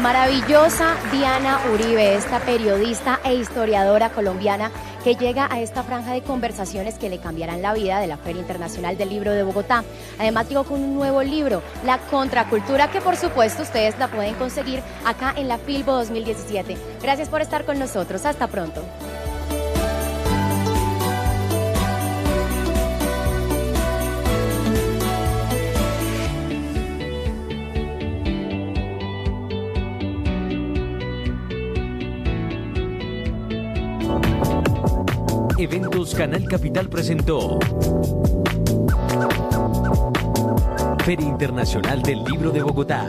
Maravillosa Diana Uribe, esta periodista e historiadora colombiana que llega a esta franja de conversaciones que le cambiarán la vida de la Feria Internacional del Libro de Bogotá. Además llegó con un nuevo libro, La Contracultura, que por supuesto ustedes la pueden conseguir acá en la Filbo 2017. Gracias por estar con nosotros. Hasta pronto. Eventos Canal Capital presentó Feria Internacional del Libro de Bogotá.